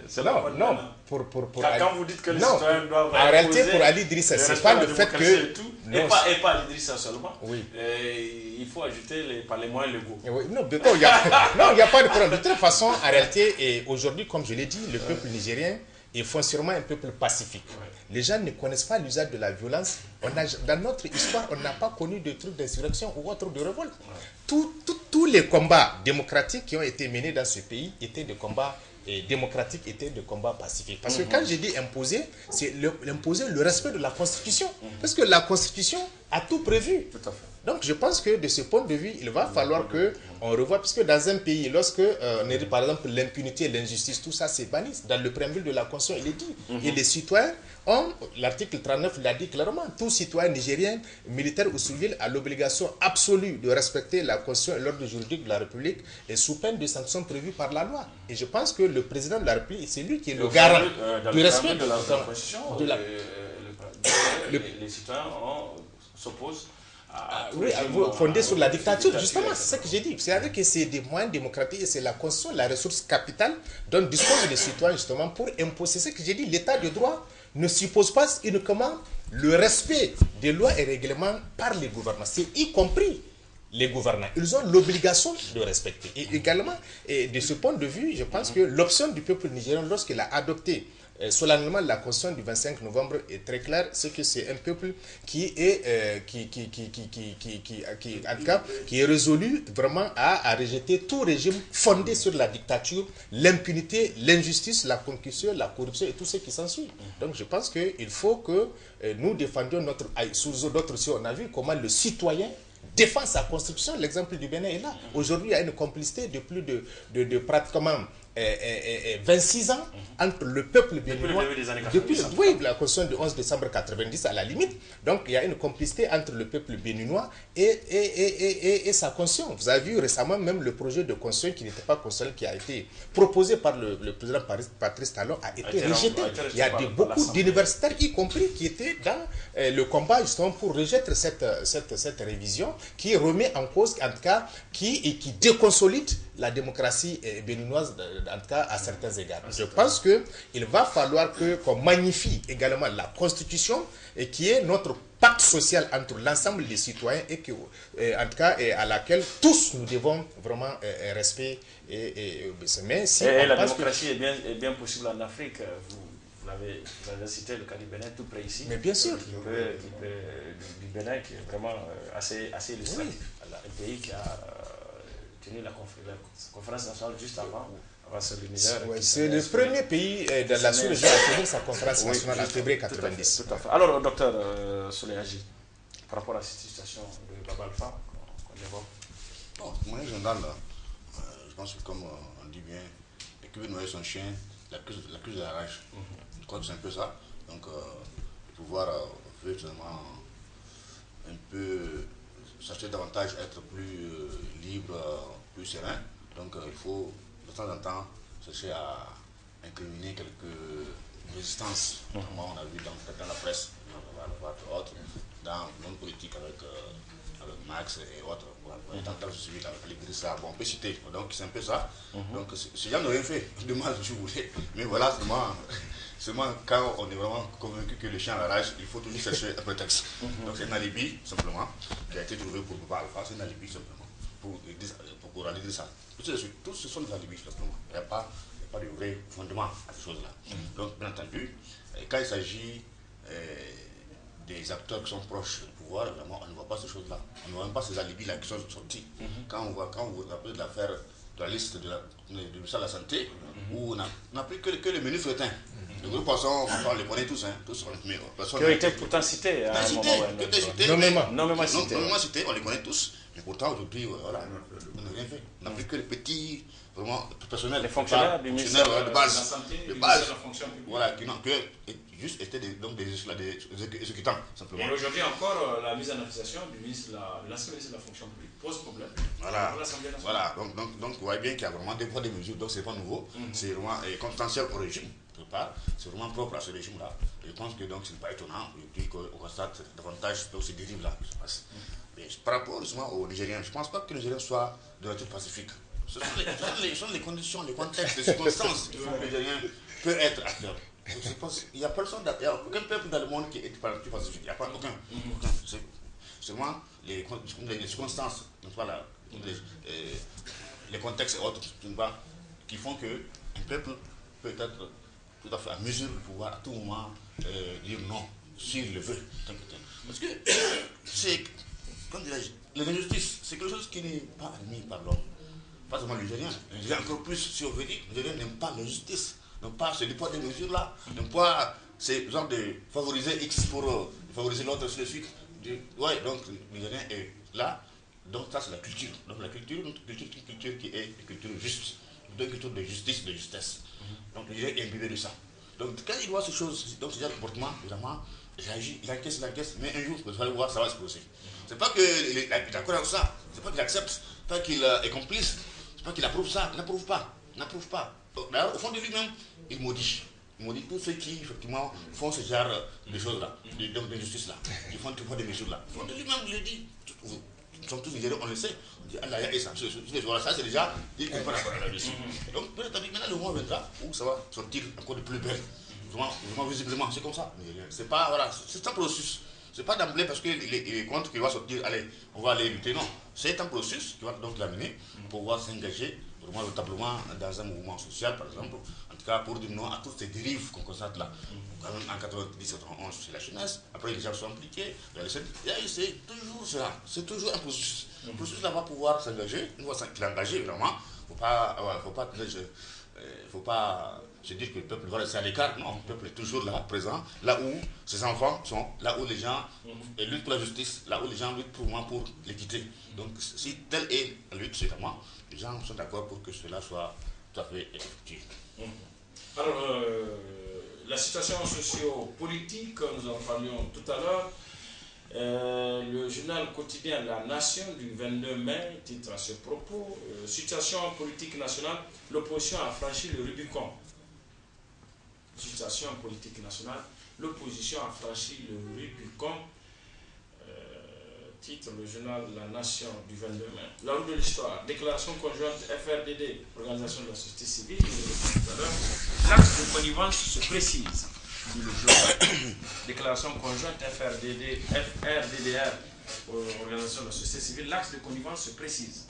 c'est non. Quand vous dites que les citoyens doivent en réalité, pour Ali Idrissa, c'est pas le fait que... Et pas Ali Idrissa seulement. Oui. Il faut ajouter par les moyens légaux. Oui, non, il n'y a pas de problème. De toute façon, en réalité, et aujourd'hui, comme je l'ai dit, le peuple nigérien est foncièrement un peuple pacifique. Les gens ne connaissent pas l'usage de la violence. Dans notre histoire, on n'a pas connu de trucs d'insurrection ou autre de révolte. Tous les combats démocratiques qui ont été menés dans ce pays étaient des combats démocratiques, étaient des combats pacifiques. Parce que quand j'ai dit imposer, c'est imposer le respect de la Constitution. Parce que la Constitution a tout prévu. Tout à fait. Donc je pense que de ce point de vue, il va falloir qu'on revoie, puisque dans un pays, lorsque on dit par exemple l'impunité, l'injustice, tout ça c'est banni. Dans le préambule de la Constitution, il est dit. Et les citoyens ont, l'article 39 l'a dit clairement, tout citoyen nigérien, militaire ou civil, a l'obligation absolue de respecter la Constitution et l'ordre juridique de la République et sous peine de sanctions prévues par la loi. Et je pense que le président de la République, c'est lui qui est le garant du respect de la Constitution. Les citoyens s'opposent. Oui, fondé sur la dictature, justement, c'est ce que j'ai dit. C'est-à-dire que c'est des moyens démocratiques et c'est la Constitution, la ressource capitale dont disposent les citoyens justement pour imposer. C'est ce que j'ai dit, l'état de droit ne suppose pas uniquement le respect des lois et règlements par les gouvernants, c'est y compris les gouvernants. Ils ont l'obligation de respecter. Et également, de ce point de vue, je pense que l'option du peuple nigérien, lorsqu'il a adopté solennellement la Constitution du 25 novembre est très claire, c'est que c'est un peuple qui est résolu vraiment à rejeter tout régime fondé sur la dictature, l'impunité, l'injustice, la concussion, la corruption et tout ce qui s'ensuit. Donc je pense qu'il faut que nous défendions sous d'autres aussi, on a vu comment le citoyen défend sa constitution. L'exemple du Bénin est là. Aujourd'hui, il y a une complicité de plus de pratiquement 26 ans entre le peuple béninois, depuis la Constitution du 11 décembre 90 à la limite. Donc il y a une complicité entre le peuple béninois et sa Constitution. Vous avez vu récemment même le projet de Constitution qui n'était pas constitutionnel, qui a été proposé par le président Patrice Talon, a été rejeté. Il y a beaucoup d'universitaires, y compris, qui étaient dans le combat justement pour rejeter cette révision qui remet en cause, en tout cas, qui déconsolide la démocratie béninoise, en tout cas à certains égards. Je pense qu'il va falloir qu'on magnifie également la Constitution, et qui est notre pacte social entre l'ensemble des citoyens et qui, en tout cas, à laquelle tous nous devons vraiment respect et la démocratie est bien possible en Afrique. Vous avez cité le cas du Bénin tout près ici. Mais bien sûr. Du Bénin qui est vraiment assez illustratif. Oui. Un pays qui a tenu la conférence nationale juste avant c'est le premier pays de la sous-région à tenir sa conférence nationale en février 90. Tout à fait. Alors, docteur Solehaji, par rapport à cette situation de Baba Alpha qu'on évoque. Bon, de manière générale, je pense que comme on dit bien, qui veut noyer son chien, l'accuse de la rage. Je crois que c'est un peu ça. Donc, pouvoir finalement un peu chercher davantage être plus libre, plus serein. Donc, il faut de temps en temps chercher à incriminer quelques résistances. Moi, on a vu dans la presse, dans le monde politique avec Max et autres. On est en train de suivre avec l'Idrissa. Bon, on peut citer. Donc, c'est un peu ça. Donc, ces gens n'ont rien fait. Demain, si vous voulez. Mais voilà, seulement quand on est vraiment convaincu que le chien a la rage, il faut toujours chercher un prétexte. Donc, c'est un alibi, simplement, qui a été trouvé pour Baba Alpha. C'est un alibi, simplement, pour Ali Idrissa. Tous ce sont des alibis, simplement. Il n'y a pas de vrai fondement à ces choses-là. Donc, bien entendu, quand il s'agit des acteurs qui sont proches du pouvoir, vraiment, on ne voit pas ces choses-là. On ne voit même pas ces alibis-là qui sont sortis. Quand vous rappelez de l'affaire de la liste du ministère de la Santé, où on n'a plus que le menu fretin. Le gros poisson, on les connaît tous, qui ont été pourtant cités à un moment. Nommément cités, on les connaît tous. Mais pourtant, aujourd'hui, voilà, on n'a rien fait. On n'a plus que les petits, vraiment, personnels. Les fonctionnaires du ministère de base. Voilà, juste étaient donc des exécutants, simplement. Et aujourd'hui encore, la mise en accusation du ministre de l'ancien ministre de la fonction publique pose problème. Voilà, voilà. Donc vous voyez bien qu'il y a vraiment des poids, des mesures, donc c'est pas nouveau, c'est vraiment consensuel au régime, c'est vraiment propre à ce régime-là. Je pense que donc ce n'est pas étonnant qu'on constate davantage ces dérives-là qui se passent. Mais par rapport justement aux Nigériens, je ne pense pas que les Nigériens soient de nature pacifique. Ce sont les conditions, les contextes, les circonstances qui font que les Nigériens peuvent être acteurs. Je pense qu'il n'y a personne, il n'y a aucun peuple dans le monde qui est par nature pacifique. Il n'y a pas aucun. C'est seulement les circonstances, les contextes et autres, qui font qu'un peuple peut être tout à fait à mesure de pouvoir à tout moment dire non, s'il le veut. Parce que c'est, comme dirais-je, l'injustice, c'est quelque chose qui n'est pas admis par l'homme. Pas seulement les Nigériens. Les Nigériens encore plus, si on veut dire, les Nigériens n'aiment pas l'injustice. Donc pas ce poids des mesures-là. Donc pas c'est genre de favoriser X pour favoriser l'autre, ainsi de suite. Ouais, donc le Nigérien est là. Donc ça c'est la culture. Donc la culture, notre culture, c'est une culture qui est une culture juste. Une culture de justice, de justesse. Donc le Nigérien est imbibé de ça. Donc quand il voit ces choses, donc c'est un comportement, évidemment, il réagit, il encaisse, mais un jour, vous allez voir, ça va exploser. C'est pas qu'il est d'accord avec ça, c'est pas qu'il accepte, c'est pas qu'il est complice, c'est pas qu'il approuve ça, il n'approuve pas, D'ailleurs, au fond de lui-même, il maudit. Il maudit tous ceux qui, effectivement, font ce genre de choses-là, d'injustice-là, qui font tout des mesures-là. Au fond de lui-même, il le dit. Nous sommes tous Nigériens, on le sait. On dit Allah et ça. Voilà, ça c'est déjà dit qu'on peut d'accord avec la Russie. Donc peut-être maintenant le moment viendra où ça va sortir encore de plus belle. Vraiment visiblement, c'est comme ça. C'est pas, voilà, c'est un processus. C'est pas d'emblée parce qu'il est contre qu'il va sortir, allez, on va aller lutter. Non, c'est un processus qui va donc l'amener pour pouvoir s'engager vraiment notablement dans un mouvement social, par exemple. En tout cas, pour dire non à toutes ces dérives qu'on constate là. Quand même en 90, 91, c'est la jeunesse. Après, les gens sont impliqués. C'est toujours cela. C'est toujours un processus. Le processus là va pouvoir s'engager. Une fois qu'il est engagé, évidemment, il ne faut pas se dire que le peuple va rester à l'écart. Non, le peuple est toujours là, présent, là où ses enfants sont, là où les gens luttent pour la justice, là où les gens luttent pour l'équité. Donc, si telle est la lutte, évidemment, les gens sont d'accord pour que cela soit tout à fait effectif. Alors, la situation socio-politique, nous en parlions tout à l'heure. Le journal quotidien La Nation du 22 mai titre à ce propos situation politique nationale, l'opposition a franchi le Rubicon. Situation politique nationale, l'opposition a franchi le Rubicon. Titre le journal La Nation du 22 mai. La roue de l'histoire, déclaration conjointe FRDD, organisation de la société civile, l'axe de connivence se précise. Déclaration conjointe FRDDR, organisation de la société civile, l'axe de connivence se précise.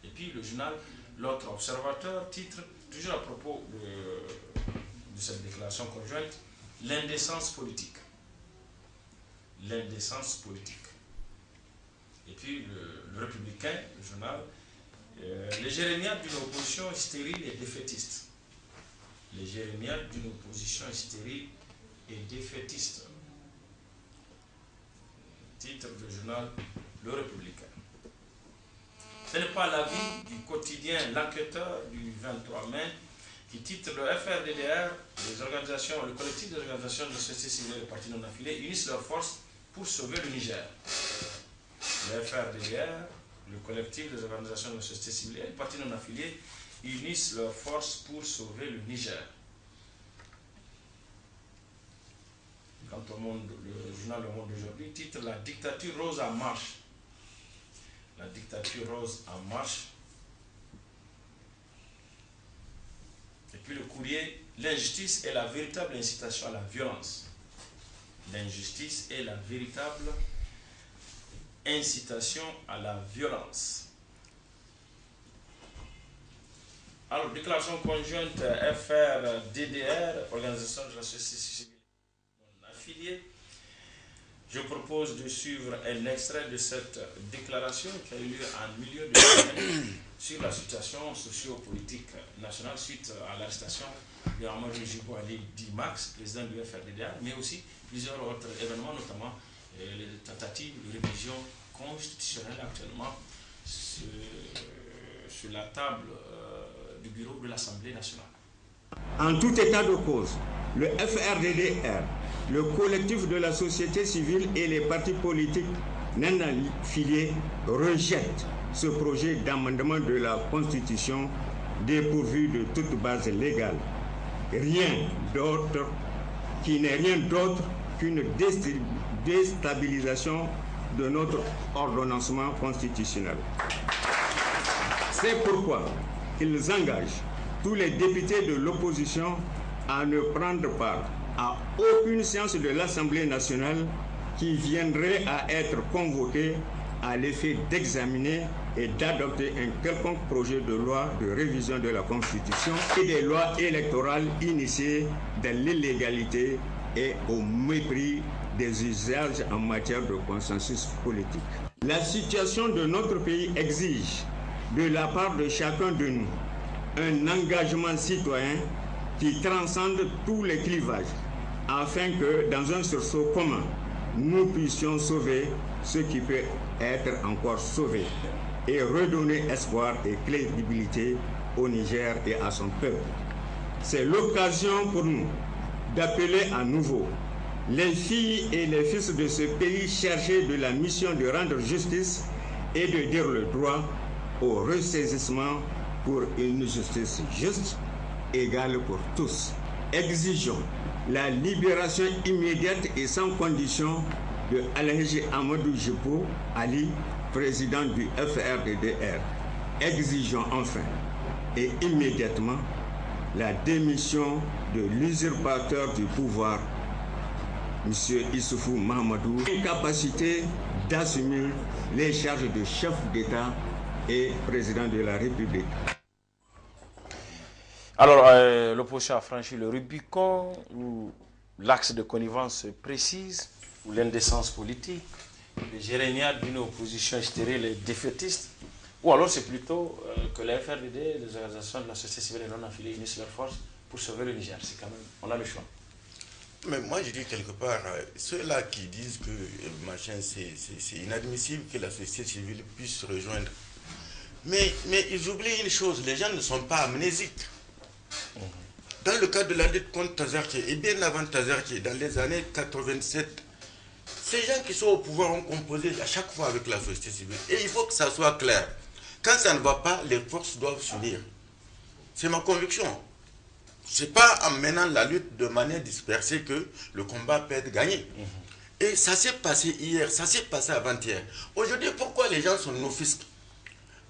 Et puis le journal L'autre observateur titre, toujours à propos de cette déclaration conjointe, l'indécence politique. L'indécence politique. Et puis le Républicain, le journal, les jérémiades d'une opposition stérile et défaitiste. Les jérémiades d'une opposition stérile et défaitiste. Titre du journal Le Républicain. Ce n'est pas l'avis du quotidien L'Enquêteur du 23 mai qui titre le FRDDR, le collectif des organisations de la société civile et des partis non affiliés unissent leurs forces pour sauver le Niger. Le FRDDR, le collectif des organisations de la société civile et des partis non affiliés unissent leurs forces pour sauver le Niger. Quant au monde, le journal Le Monde d'aujourd'hui titre La dictature rose en marche. La dictature rose en marche. Et puis le courrier, l'injustice est la véritable incitation à la violence. L'injustice est la véritable incitation à la violence. Alors, déclaration conjointe FRDDR, organisation de la société civile non affiliée. Je propose de suivre un extrait de cette déclaration qui a eu lieu en milieu de semaine sur la situation socio-politique nationale suite à l'arrestation de Amadou Djibo Ali D-Max, président du FRDDR, mais aussi plusieurs autres événements, notamment les tentatives de révision constitutionnelle actuellement sur la table du bureau de l'Assemblée nationale. En tout état de cause, le FRDDR, le collectif de la société civile et les partis politiques non affiliés rejettent ce projet d'amendement de la Constitution dépourvu de toute base légale. Rien d'autre qui n'est rien d'autre qu'une déstabilisation de notre ordonnancement constitutionnel. C'est pourquoi ils engagent tous les députés de l'opposition à ne prendre part à aucune séance de l'Assemblée nationale qui viendrait à être convoquée à l'effet d'examiner et d'adopter un quelconque projet de loi de révision de la Constitution et des lois électorales initiées dans l'illégalité et au mépris des usages en matière de consensus politique. La situation de notre pays exige de la part de chacun de nous un engagement citoyen qui transcende tous les clivages afin que dans un sursaut commun, nous puissions sauver ce qui peut être encore sauvé et redonner espoir et crédibilité au Niger et à son peuple. C'est l'occasion pour nous d'appeler à nouveau les filles et les fils de ce pays chargés de la mission de rendre justice et de dire le droit au ressaisissement pour une justice juste, égale pour tous. Exigeons la libération immédiate et sans condition de Alhaji Amadou Djibo Ali, président du FRDDR. Exigeons enfin et immédiatement la démission de l'usurpateur du pouvoir, M. Issoufou Mahamadou, incapacité d'assumer les charges de chef d'État et président de la République. Alors, l'opposition a franchi le Rubicon, où l'axe de connivence précise, ou l'indécence politique, les jérémiades d'une opposition stérile et défaitiste, ou alors c'est plutôt que la FRDD, les organisations de la société civile et non affiliées unissent leurs forces pour sauver le Niger. C'est quand même, on a le choix. Mais moi je dis quelque part, ceux-là qui disent que machin c'est inadmissible que la société civile puisse se rejoindre. Mais ils oublient une chose, les gens ne sont pas amnésiques. Dans le cadre de la lutte contre Tazarké, et bien avant Tazarké, dans les années 87, ces gens qui sont au pouvoir ont composé à chaque fois avec la société civile. Et il faut que ça soit clair. Quand ça ne va pas, les forces doivent s'unir. C'est ma conviction. Ce n'est pas en menant la lutte de manière dispersée que le combat peut être gagné. Et ça s'est passé hier, ça s'est passé avant-hier. Aujourd'hui, pourquoi les gens sont offusqués?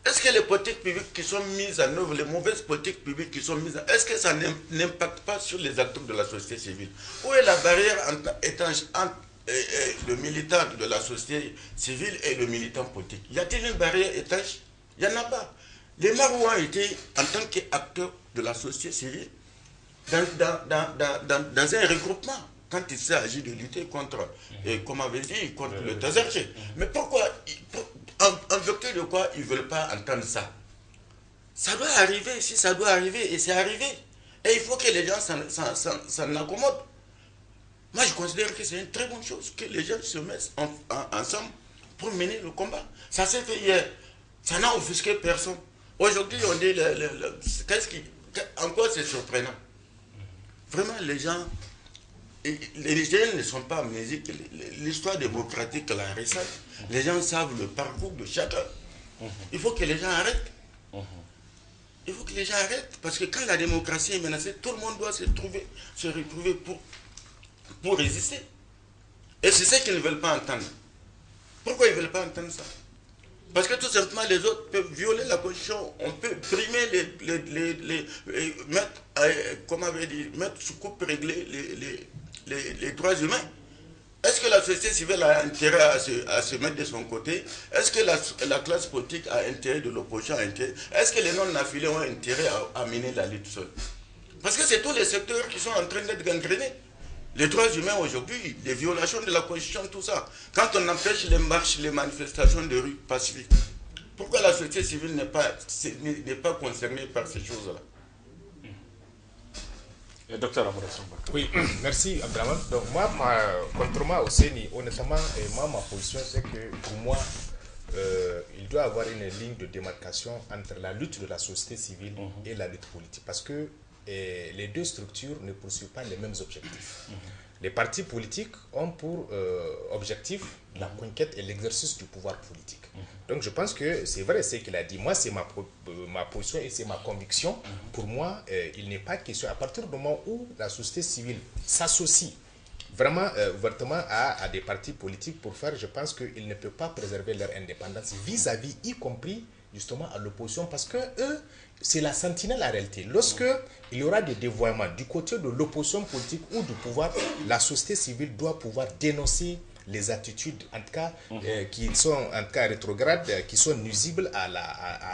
Est-ce que les politiques publiques qui sont mises en œuvre, les mauvaises politiques publiques qui sont mises en œuvre, est-ce que ça n'impacte pas sur les acteurs de la société civile? Où est la barrière entre le militant de la société civile et le militant politique? Y a-t-il une barrière étanche? Il n'y en a pas. Les Marois ont été, en tant qu'acteurs de la société civile, dans un regroupement, quand il s'agit de lutter contre, comme on avait dit, contre le Tazarké. Mais pourquoi, en vertu de quoi ils ne veulent pas entendre ça? Ça doit arriver, si ça doit arriver, et c'est arrivé. Et il faut que les gens s'en accommodent. Moi, je considère que c'est une très bonne chose que les gens se mettent ensemble pour mener le combat. Ça s'est fait hier. Ça n'a offusqué personne. Aujourd'hui, on dit, en quoi c'est surprenant? Vraiment, les gens ne sont pas amnésiques. L'histoire démocratique, la récente, les gens savent le parcours de chacun. Il faut que les gens arrêtent. Il faut que les gens arrêtent. Parce que quand la démocratie est menacée, tout le monde doit se retrouver pour résister. Et c'est ce qu'ils ne veulent pas entendre. Pourquoi ils ne veulent pas entendre ça? Parce que tout simplement, les autres peuvent violer la Constitution. On peut primer mettre sous coupe réglée les droits humains. Est-ce que la société civile a intérêt à se mettre de son côté? Est-ce que la classe politique a intérêt, de l'opposition a intérêt? Est-ce que les non-affiliés ont intérêt à mener la lutte seule? Parce que c'est tous les secteurs qui sont en train d'être gangrénés. Les droits humains aujourd'hui, les violations de la Constitution, tout ça. Quand on empêche les marches, les manifestations de rue pacifiques, pourquoi la société civile n'est pas concernée par ces choses-là? Docteur Amadou Samba. Oui, merci Abdraman. Donc moi, contrairement au CENI, honnêtement, ma position c'est que pour moi, il doit y avoir une ligne de démarcation entre la lutte de la société civile et la lutte politique. Parce que les deux structures ne poursuivent pas les mêmes objectifs. Les partis politiques ont pour objectif la conquête et l'exercice du pouvoir politique. Donc je pense que c'est vrai ce qu'il a dit. Moi, c'est ma position et c'est ma conviction. Pour moi, il n'est pas question, à partir du moment où la société civile s'associe vraiment ouvertement à des partis politiques pour faire, je pense qu'ils ne peuvent pas préserver leur indépendance vis-à-vis, y compris justement à l'opposition, parce que eux, c'est la sentinelle en réalité. Lorsque il y aura des dévoiements du côté de l'opposition politique ou du pouvoir, la société civile doit pouvoir dénoncer les attitudes, en tout cas, qui sont en tout cas rétrogrades, qui sont nuisibles à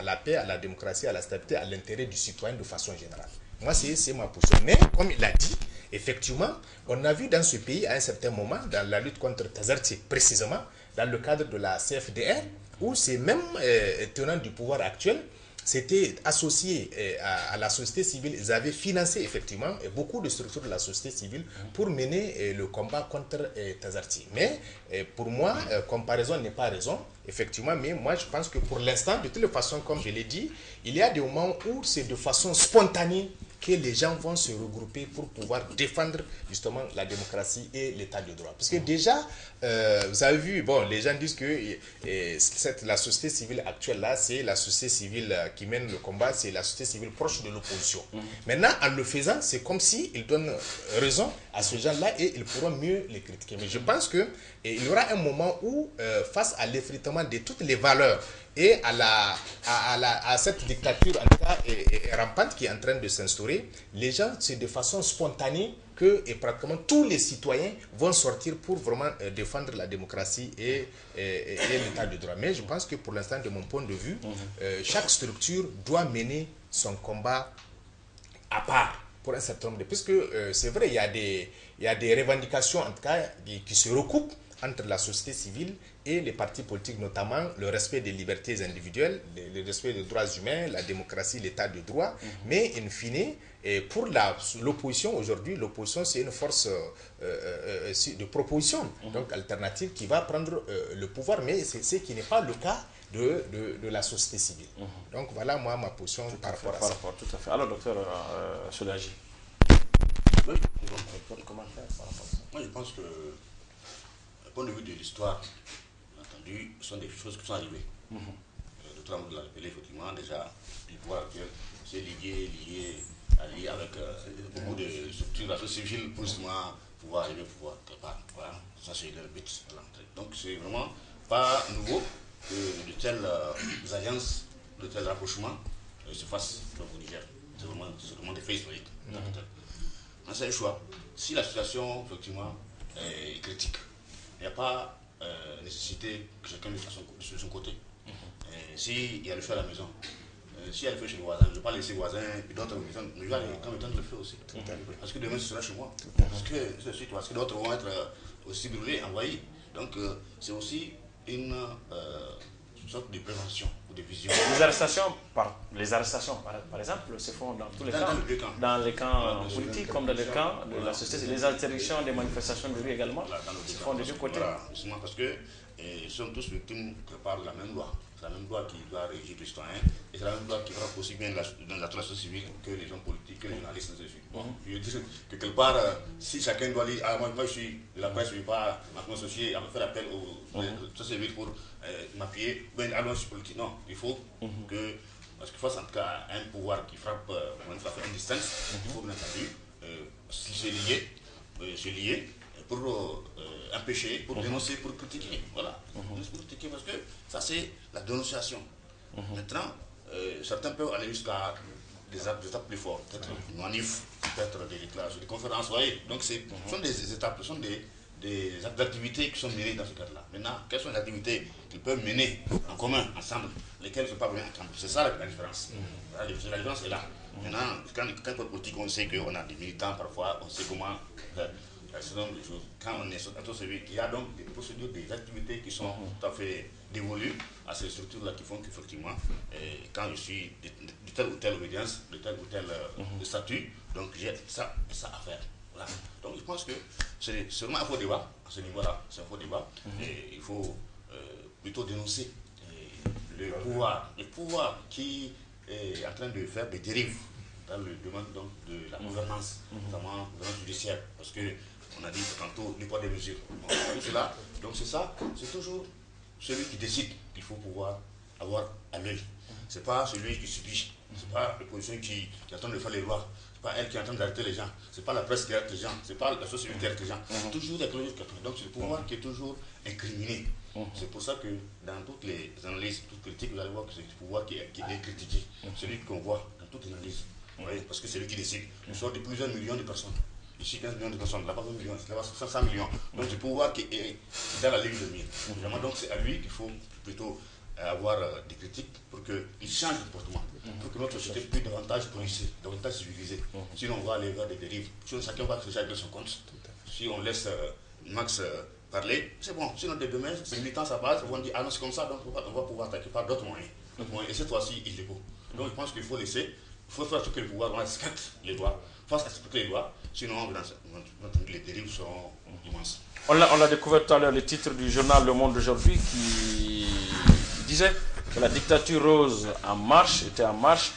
la paix, à la démocratie, à la stabilité, à l'intérêt du citoyen de façon générale. Moi, c'est ma position. Mais, comme il l'a dit, effectivement, on a vu dans ce pays, à un certain moment, dans la lutte contre Tazarti, précisément, dans le cadre de la CFDR, où ces mêmes tenants du pouvoir actuel s'étaient associés à la société civile. Ils avaient financé effectivement beaucoup de structures de la société civile pour mener le combat contre Tazarti. Mais pour moi, comparaison n'est pas raison, effectivement, mais moi je pense que pour l'instant, de toutes les façons, comme je l'ai dit, il y a des moments où c'est de façon spontanée que les gens vont se regrouper pour pouvoir défendre justement la démocratie et l'état de droit. Parce que déjà, vous avez vu, bon, les gens disent que la société civile actuelle là, c'est la société civile qui mène le combat, c'est la société civile proche de l'opposition. Maintenant, en le faisant, c'est comme s'ils donnent raison à ces gens-là et ils pourront mieux les critiquer. Mais je pense qu'il y aura un moment où, face à l'effritement de toutes les valeurs et à cette dictature en tout cas rampante qui est en train de s'instaurer, les gens, c'est de façon spontanée que pratiquement tous les citoyens vont sortir pour vraiment défendre la démocratie et l'état de droit. Mais je pense que pour l'instant, de mon point de vue, chaque structure doit mener son combat à part pour un certain nombre de... Puisque c'est vrai, il y a des revendications en tout cas qui se recoupent entre la société civile et les partis politiques, notamment le respect des libertés individuelles, le respect des droits humains, la démocratie, l'état de droit. Mais in fine, pour l'opposition aujourd'hui, l'opposition c'est une force de proposition, donc alternative, qui va prendre le pouvoir, mais c'est ce qui n'est pas le cas de la société civile. Donc voilà moi ma position par rapport à ça. Tout à fait. Alors docteur Sodaji. Oui, comment faire par rapport à ça? Moi je pense que du point de vue de l'histoire, entendu, ce sont des choses qui sont arrivées. Le tremblement de la République, effectivement, déjà, du pouvoir actuel, c'est allié avec beaucoup de structures de la société civile pour justement pouvoir arriver au pouvoir quelque part. Voilà, ça c'est leur but à l'entrée. Donc c'est vraiment pas nouveau que de telles alliances, de tels rapprochements se fassent au Niger. C'est vraiment des faits historiques. C'est un choix. Si la situation, effectivement, est critique, il n'y a pas nécessité que chacun le fasse de son côté. S'il y a le feu à la maison, s'il y a le feu chez le voisin, je ne vais pas laisser le voisin et puis d'autres maisons, je vais aller quand même éteindre le feu aussi. Parce que demain ce sera chez moi. Parce que d'autres vont être aussi brûlés, envahis. Donc c'est aussi une sorte de prévention ou de vision. Les arrestations, par exemple, se font dans tous les camps. Dans les camps politiques comme dans les camps de la société. Les interdictions des manifestations de rue également se font des deux côtés. Voilà, justement parce que nous sommes tous victimes quelque part de la même loi. C'est la même loi qui doit régir les citoyens et c'est la même loi qui frappe aussi bien la société civile que les gens politiques, que les journalistes. Bon, je veux dire que quelque part, si chacun doit lire, moi je suis de la presse, je ne vais pas m'associer à faire appel aux sociétés civiles pour m'appuyer, ben allons sur politique. Non, il faut que, parce que face en tout cas à un pouvoir qui frappe une distance, il faut bien entendu se lier pour empêcher, pour dénoncer, pour critiquer. Voilà, pour critiquer parce que ça c'est la dénonciation. Maintenant, certains peuvent aller jusqu'à des étapes plus fortes, peut-être une manif, peut-être des déclarations, des conférences, vous voyez. Donc ce sont des étapes, ce sont des activités qui sont menées dans ce cadre-là. Maintenant, quelles sont les activités qu'ils peuvent mener en commun, ensemble, lesquelles ne sont pas menées ensemble? C'est ça la différence. La différence est là. Maintenant, quand on est politique, on sait qu'on a des militants parfois, on sait comment faire un certain nombre de choses. Quand on est sur il y a donc des procédures, des activités qui sont tout à fait dévolues à ces structures-là qui font qu'effectivement, quand je suis de telle ou telle obédience, de tel ou tel statut, donc j'ai ça à faire. Voilà. Donc je pense que c'est vraiment un faux débat à ce niveau-là. C'est un faux débat. Et il faut plutôt dénoncer le pouvoir qui est en train de faire des dérives dans le domaine donc, de la gouvernance, notamment la gouvernance judiciaire, parce qu'on a dit tantôt le poids des mesures. Donc c'est ça, c'est toujours celui qui décide qu'il faut pouvoir avoir à l'œil. C'est pas celui qui subit, c'est pas l'opposition qui est en train de faire les lois, c'est pas elle qui est en train d'arrêter les gens, c'est pas la presse qui arrête les gens, c'est pas la société qui arrête les gens. Toujours la clôture. Donc c'est le pouvoir qui est toujours incriminé. C'est pour ça que dans toutes les analyses, toutes critiques, vous allez voir que c'est le pouvoir qui est critiqué. Celui qu'on voit dans toutes les analyses. Parce que c'est lui qui décide. Nous sommes de plusieurs millions de personnes. Ici 15 millions de personnes, là-bas 20 millions, là-bas 500 millions. Donc c'est le pouvoir qui est dans la ligne de mire. Donc c'est à lui qu'il faut plutôt avoir des critiques pour qu'il change de comportement, pour que notre société puisse davantage progresser, davantage civilisée. Sinon on va aller vers des dérives. Sinon chacun va se régler son compte. Si on laisse Max parler, c'est bon. Sinon dès demain, ces militants à base vont dire ah non c'est comme ça, donc on va pouvoir attaquer par d'autres moyens. Et cette fois-ci, il est beau. Donc je pense qu'il faut laisser, il faut faire ce que le pouvoir respecte les lois, fasse respecter les lois, sinon les dérives seront immenses. On l'a découvert tout à l'heure, le titre du journal Le Monde d'aujourd'hui qui disait que la dictature rose en marche, était en marche,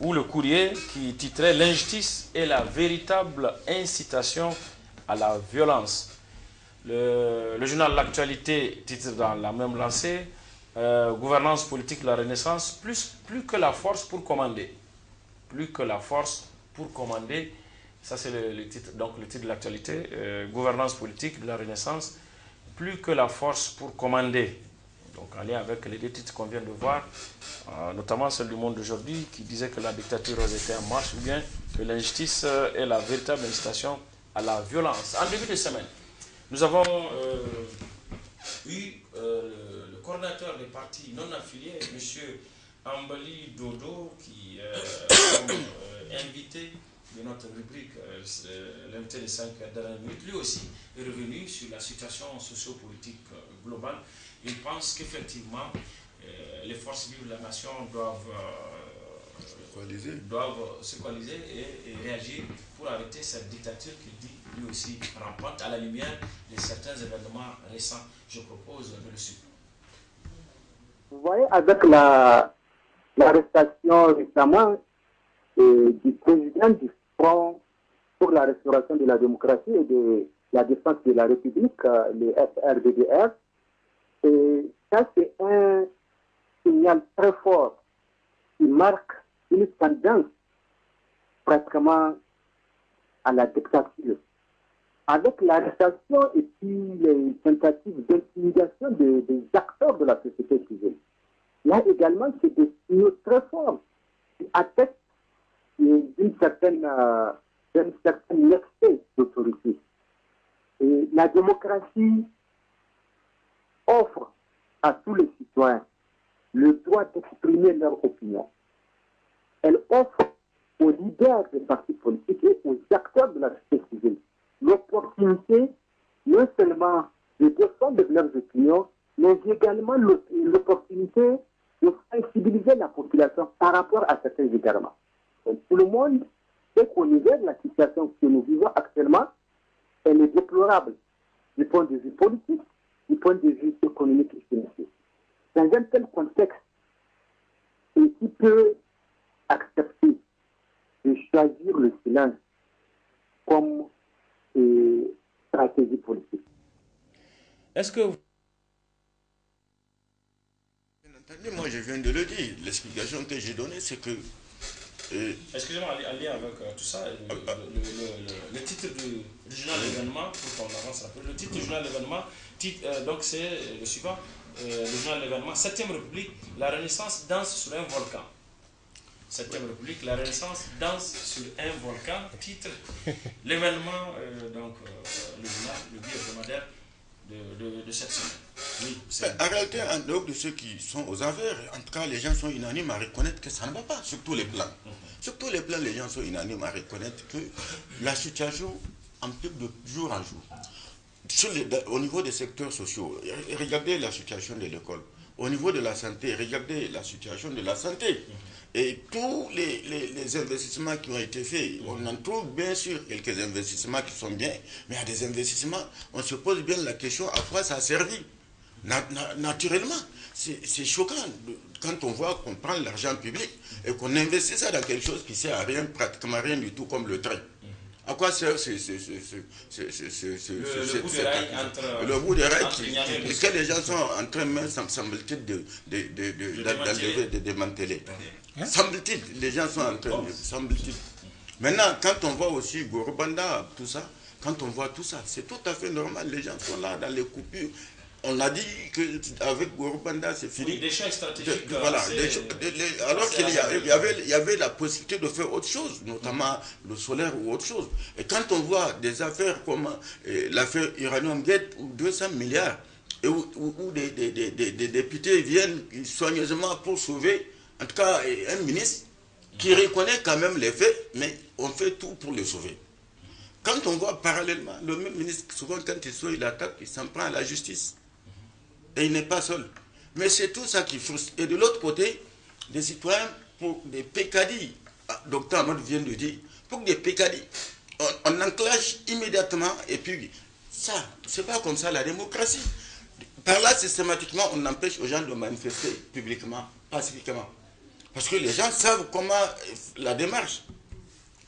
ou le courrier qui titrait l'injustice est la véritable incitation à la violence. Le journal L'Actualité titre dans la même lancée gouvernance politique de la Renaissance, plus que la force pour commander. Plus que la force pour commander. Ça, c'est le titre, donc le titre de l'actualité, gouvernance politique de la Renaissance, plus que la force pour commander. Donc, en lien avec les deux titres qu'on vient de voir, notamment celle du Monde d'aujourd'hui, qui disait que la dictature était en marche, ou bien que l'injustice est la véritable incitation à la violence. En début de semaine, nous avons eu le coordinateur des partis non affiliés, M. Ambali Dodo, qui est invité de notre rubrique, l'invité des 5 dernières minutes, lui aussi est revenu sur la situation sociopolitique globale. Il pense qu'effectivement, les forces vives de la nation doivent se coaliser et réagir pour arrêter cette dictature qu'il dit lui aussi rampante à la lumière de certains événements récents. Je propose de le suivre. Vous voyez, avec l'arrestation récemment du président du Front pour la restauration de la démocratie et de la défense de la République, le FRDDR, et ça c'est un signal très fort qui marque une tendance pratiquement à la dictature. Avec l'arrestation et puis les tentatives d'intimidation des acteurs de la société civile. Là également, c'est des signaux très forts qui attestent d'une certaine excès d'autorité. Et la démocratie offre à tous les citoyens le droit d'exprimer leur opinion. Elle offre aux leaders des partis politiques et aux acteurs de la société civile l'opportunité non seulement de défendre leurs opinions, mais également l'opportunité de sensibiliser la population par rapport à certains égarements. Donc, tout le monde sait qu'au Niger, la situation que nous vivons actuellement, elle est déplorable du point de vue politique, du point de vue économique et financier. Dans un tel contexte, et qui peut accepter de choisir le silence comme stratégie politique. Est-ce que Bien entendu, moi je viens de le dire. L'explication que j'ai donnée, c'est que... Excusez-moi, en lien avec tout ça, le titre du journal d'événement, pour qu'on avance un peu, le titre du journal d'événement, donc c'est le suivant, le journal d'événement, 7e République, la Renaissance danse sur un volcan. 7e République, la Renaissance danse sur un volcan, titre, l'événement, donc le journal, le billet hebdomadaire de cette semaine. Oui, en réalité, en dehors de ceux qui sont aux affaires, en tout cas, les gens sont unanimes à reconnaître que ça ne va pas, sur tous les plans. Sur tous les plans, les gens sont unanimes à reconnaître que la situation empire de jour en jour. Au niveau des secteurs sociaux, regardez la situation de l'école. Au niveau de la santé, regardez la situation de la santé. Et tous les investissements qui ont été faits, on en trouve bien sûr quelques investissements qui sont bien, mais à des investissements, on se pose bien la question à quoi ça a servi. Naturellement, c'est choquant quand on voit qu'on prend l'argent public et qu'on investit ça dans quelque chose qui ne sert à rien, pratiquement rien du tout, comme le train. À quoi sert le bout de rail que les gens sont en train, même semble-t-il, de démanteler. Semble-t-il, les gens sont en train de... Semble-t-il. Maintenant, quand on voit aussi Gorobanda, tout ça, quand on voit tout ça, c'est tout à fait normal. Les gens sont là dans les coupures. On a dit qu'avec Gorobanda, c'est fini. Oui, des choix stratégiques. Voilà, alors qu'il y avait la possibilité de faire autre chose, notamment le solaire ou autre chose. Et quand on voit des affaires comme l'affaire Uranium Gate, où 200 milliards, et où des députés viennent soigneusement pour sauver, en tout cas un ministre, qui reconnaît quand même les faits, mais on fait tout pour les sauver. Quand on voit parallèlement, le même ministre, souvent quand il soit, il attaque, il s'en prend à la justice. Et il n'est pas seul. Mais c'est tout ça qui frustre. Et de l'autre côté, des citoyens, pour des pécadilles, docteur Ahmad vient de dire, pour des pécadilles, on enclenche immédiatement, et puis ça, c'est pas comme ça la démocratie. Par là, systématiquement, on empêche aux gens de manifester publiquement, pacifiquement. Parce que les gens savent comment la démarche.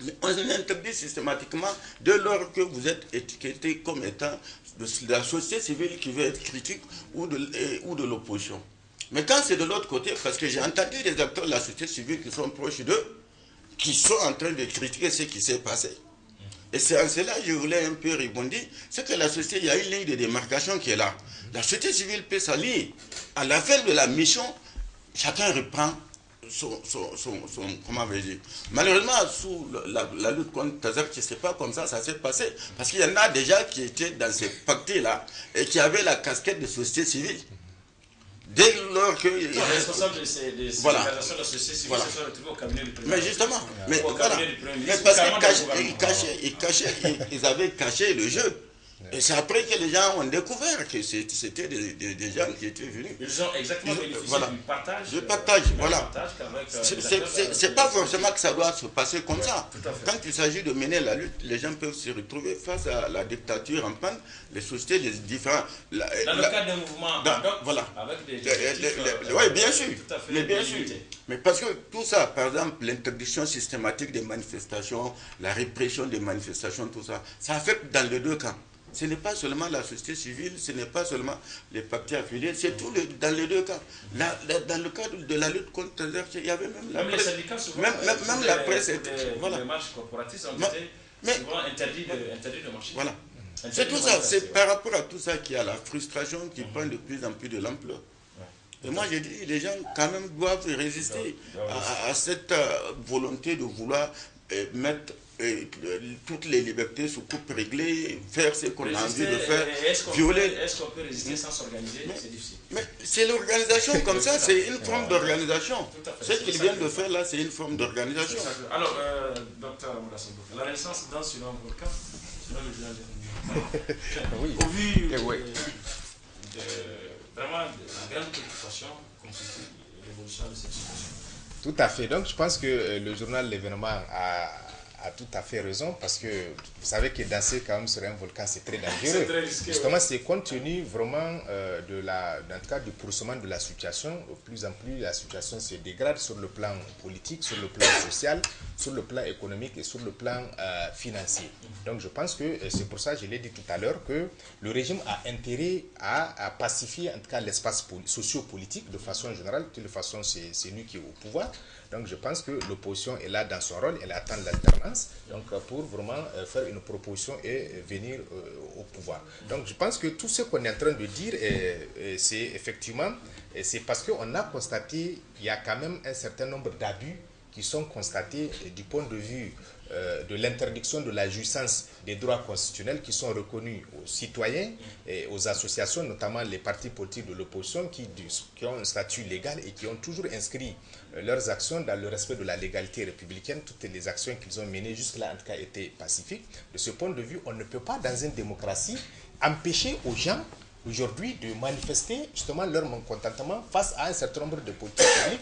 Mais on interdit systématiquement dès lors que vous êtes étiqueté comme étant de la société civile qui veut être critique ou de l'opposition. Mais quand c'est de l'autre côté, parce que j'ai entendu des acteurs de la société civile qui sont proches d'eux, qui sont en train de critiquer ce qui s'est passé. Et c'est en cela que je voulais un peu rebondir, c'est que la société, il y a une ligne de démarcation qui est là. La société civile peut s'allier. À la fin de la mission, chacun reprend comment vais-je dire. Malheureusement, sous la lutte contre Tazak, ce n'est pas comme ça s'est passé. Parce qu'il y en a déjà qui étaient dans ces pactés-là et qui avaient la casquette de société civile. Dès lors que... Les responsables de ces organisations de la société civile se sont retrouvés au cabinet du président. Mais justement, mais parce qu'ils avaient caché le jeu. Et c'est après que les gens ont découvert que c'était des gens qui étaient venus. Ils ont exactement bénéficié du partage. Du partage, voilà. C'est pas forcément que ça doit se passer comme ça. Quand il s'agit de mener la lutte, les gens peuvent se retrouver face à la dictature en panne, les sociétés, les différents... Dans le cadre d'un mouvement voilà. Avec des oui, bien sûr. Mais bien sûr. Mais parce que tout ça, par exemple, l'interdiction systématique des manifestations, la répression des manifestations, tout ça, ça affecte dans les deux camps. Ce n'est pas seulement la société civile, ce n'est pas seulement les partis affiliés, c'est tout dans les deux cas. Dans le cadre de la lutte contre les il y avait même la presse. Les syndicats, souvent, même la presse était... Les marches corporatistes ont été souvent interdits de marcher. Voilà. C'est tout ça, c'est par rapport à tout ça qu'il y a la frustration qui prend de plus en plus de l'ampleur. Et moi, j'ai dit, les gens, quand même, doivent résister à cette volonté de vouloir mettre toutes les libertés sous coupe réglée, faire ce qu'on a envie de faire, violer. Est-ce qu'on peut résister sans s'organiser? C'est difficile. Mais c'est l'organisation comme ça, c'est une forme d'organisation. Ce qu'ils viennent de faire là, c'est une forme d'organisation. Alors, docteur Amoulassou, la Renaissance danse sur un volcan, selon le journal Oui. Au vu vraiment de la grande préoccupation constitue l'évolution de cette situation. Tout à fait. Donc, je pense que le journal L'événement a tout à fait raison, parce que vous savez que danser quand même sur un volcan, c'est très dangereux. C'est très risqué. Justement, c'est compte tenu vraiment en tout cas du pourrissement de la situation. De plus en plus, la situation se dégrade sur le plan politique, sur le plan social, sur le plan économique et sur le plan financier. Donc, je pense que c'est pour ça, je l'ai dit tout à l'heure, que le régime a intérêt à pacifier en tout cas l'espace socio-politique de façon générale. De toute façon, c'est lui qui est au pouvoir. Donc je pense que l'opposition est là dans son rôle, elle attend l'alternance pour vraiment faire une proposition et venir au pouvoir. Donc je pense que tout ce qu'on est en train de dire, c'est effectivement, c'est parce qu'on a constaté qu'il y a quand même un certain nombre d'abus qui sont constatés du point de vue de l'interdiction de la jouissance des droits constitutionnels qui sont reconnus aux citoyens et aux associations, notamment les partis politiques de l'opposition qui ont un statut légal et qui ont toujours inscrit leurs actions dans le respect de la légalité républicaine. Toutes les actions qu'ils ont menées jusque-là, en tout cas, étaient pacifiques. De ce point de vue, on ne peut pas, dans une démocratie, empêcher aux gens aujourd'hui de manifester justement leur mécontentement face à un certain nombre de politiques publiques,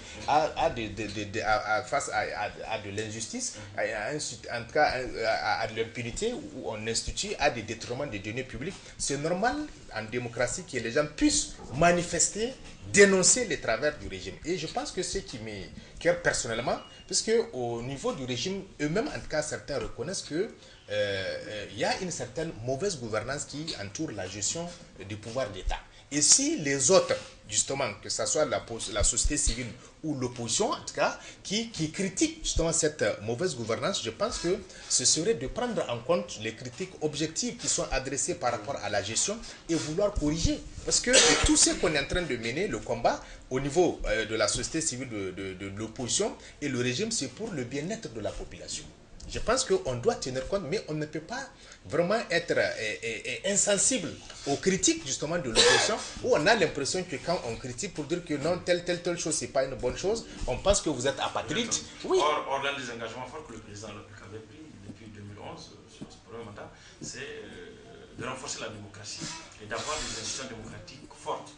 face à de l'injustice, en tout cas à de l'impunité, où on institue à des détournements des deniers publics. C'est normal en démocratie que les gens puissent manifester, dénoncer les travers du régime. Et je pense que ce qui m'écoeure personnellement, puisque au niveau du régime, eux-mêmes, en tout cas certains reconnaissent que il y a une certaine mauvaise gouvernance qui entoure la gestion du pouvoir d'État. Et si les autres, justement, que ce soit la société civile ou l'opposition, en tout cas, qui critiquent justement cette mauvaise gouvernance, je pense que ce serait de prendre en compte les critiques objectives qui sont adressées par rapport à la gestion et vouloir corriger. Parce que tout ce qu'on est en train de mener, le combat au niveau de la société civile, de l'opposition et le régime, c'est pour le bien-être de la population. Je pense qu'on doit tenir compte, mais on ne peut pas vraiment être insensible aux critiques justement de l'opposition, où on a l'impression que quand on critique pour dire que non, telle chose, c'est pas une bonne chose, on pense que vous êtes apatride. Oui. Or, l'un des engagements forts que le président avait pris depuis 2011 sur ce premier mandat, c'est de renforcer la démocratie et d'avoir des institutions démocratiques fortes.